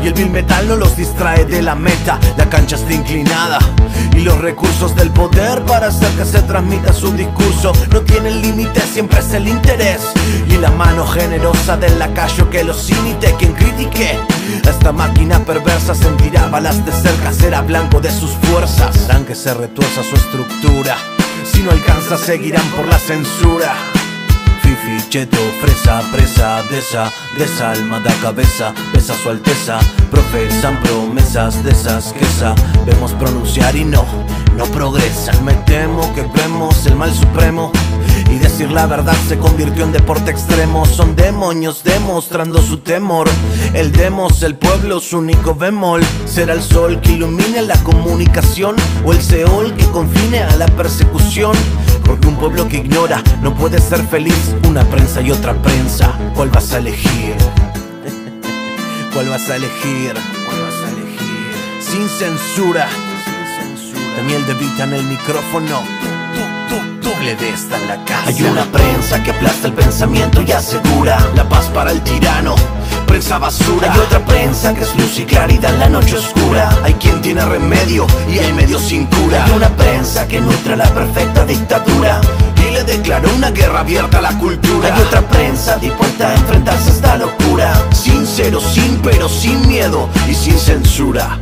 C: y el vil metal no los distrae de la meta. La cancha está inclinada y los recursos del poder para hacer que se transmita su discurso no tienen límite, siempre es el interés y la mano generosa del lacayo que los imite. Quien critique a esta máquina perversa sentirá balas de cerca, será blanco de sus fuerzas. Harán que se retuerza su estructura, si no alcanza seguirán por la censura. Fifi, cheto, fresa, presa, de esa alma da cabeza, besa su alteza, profesan promesas de esas que sabemos pronunciar y no progresan. Me temo que vemos el mal supremo y decir la verdad se convirtió en deporte extremo. Son demonios demostrando su temor, el demos, el pueblo, su único bemol. ¿Será el sol que ilumine la comunicación o el Seol que confine a la persecución? Porque un pueblo que ignora no puede ser feliz. Una prensa y otra prensa, ¿cuál vas a elegir? ¿Cuál vas a elegir? ¿Cuál vas a elegir? Sin censura, Daniel De Vita en el micrófono. Le de esta en la casa. Hay una prensa que aplasta el pensamiento y asegura la paz para el tirano, prensa basura. Hay otra prensa que es luz y claridad en la noche oscura. Hay quien tiene remedio y hay medio sin cura. Hay una prensa que nutre la perfecta dictadura y le declaró una guerra abierta a la cultura. Hay otra prensa dispuesta a enfrentarse a esta locura, sincero, sin pero, sin miedo y sin censura.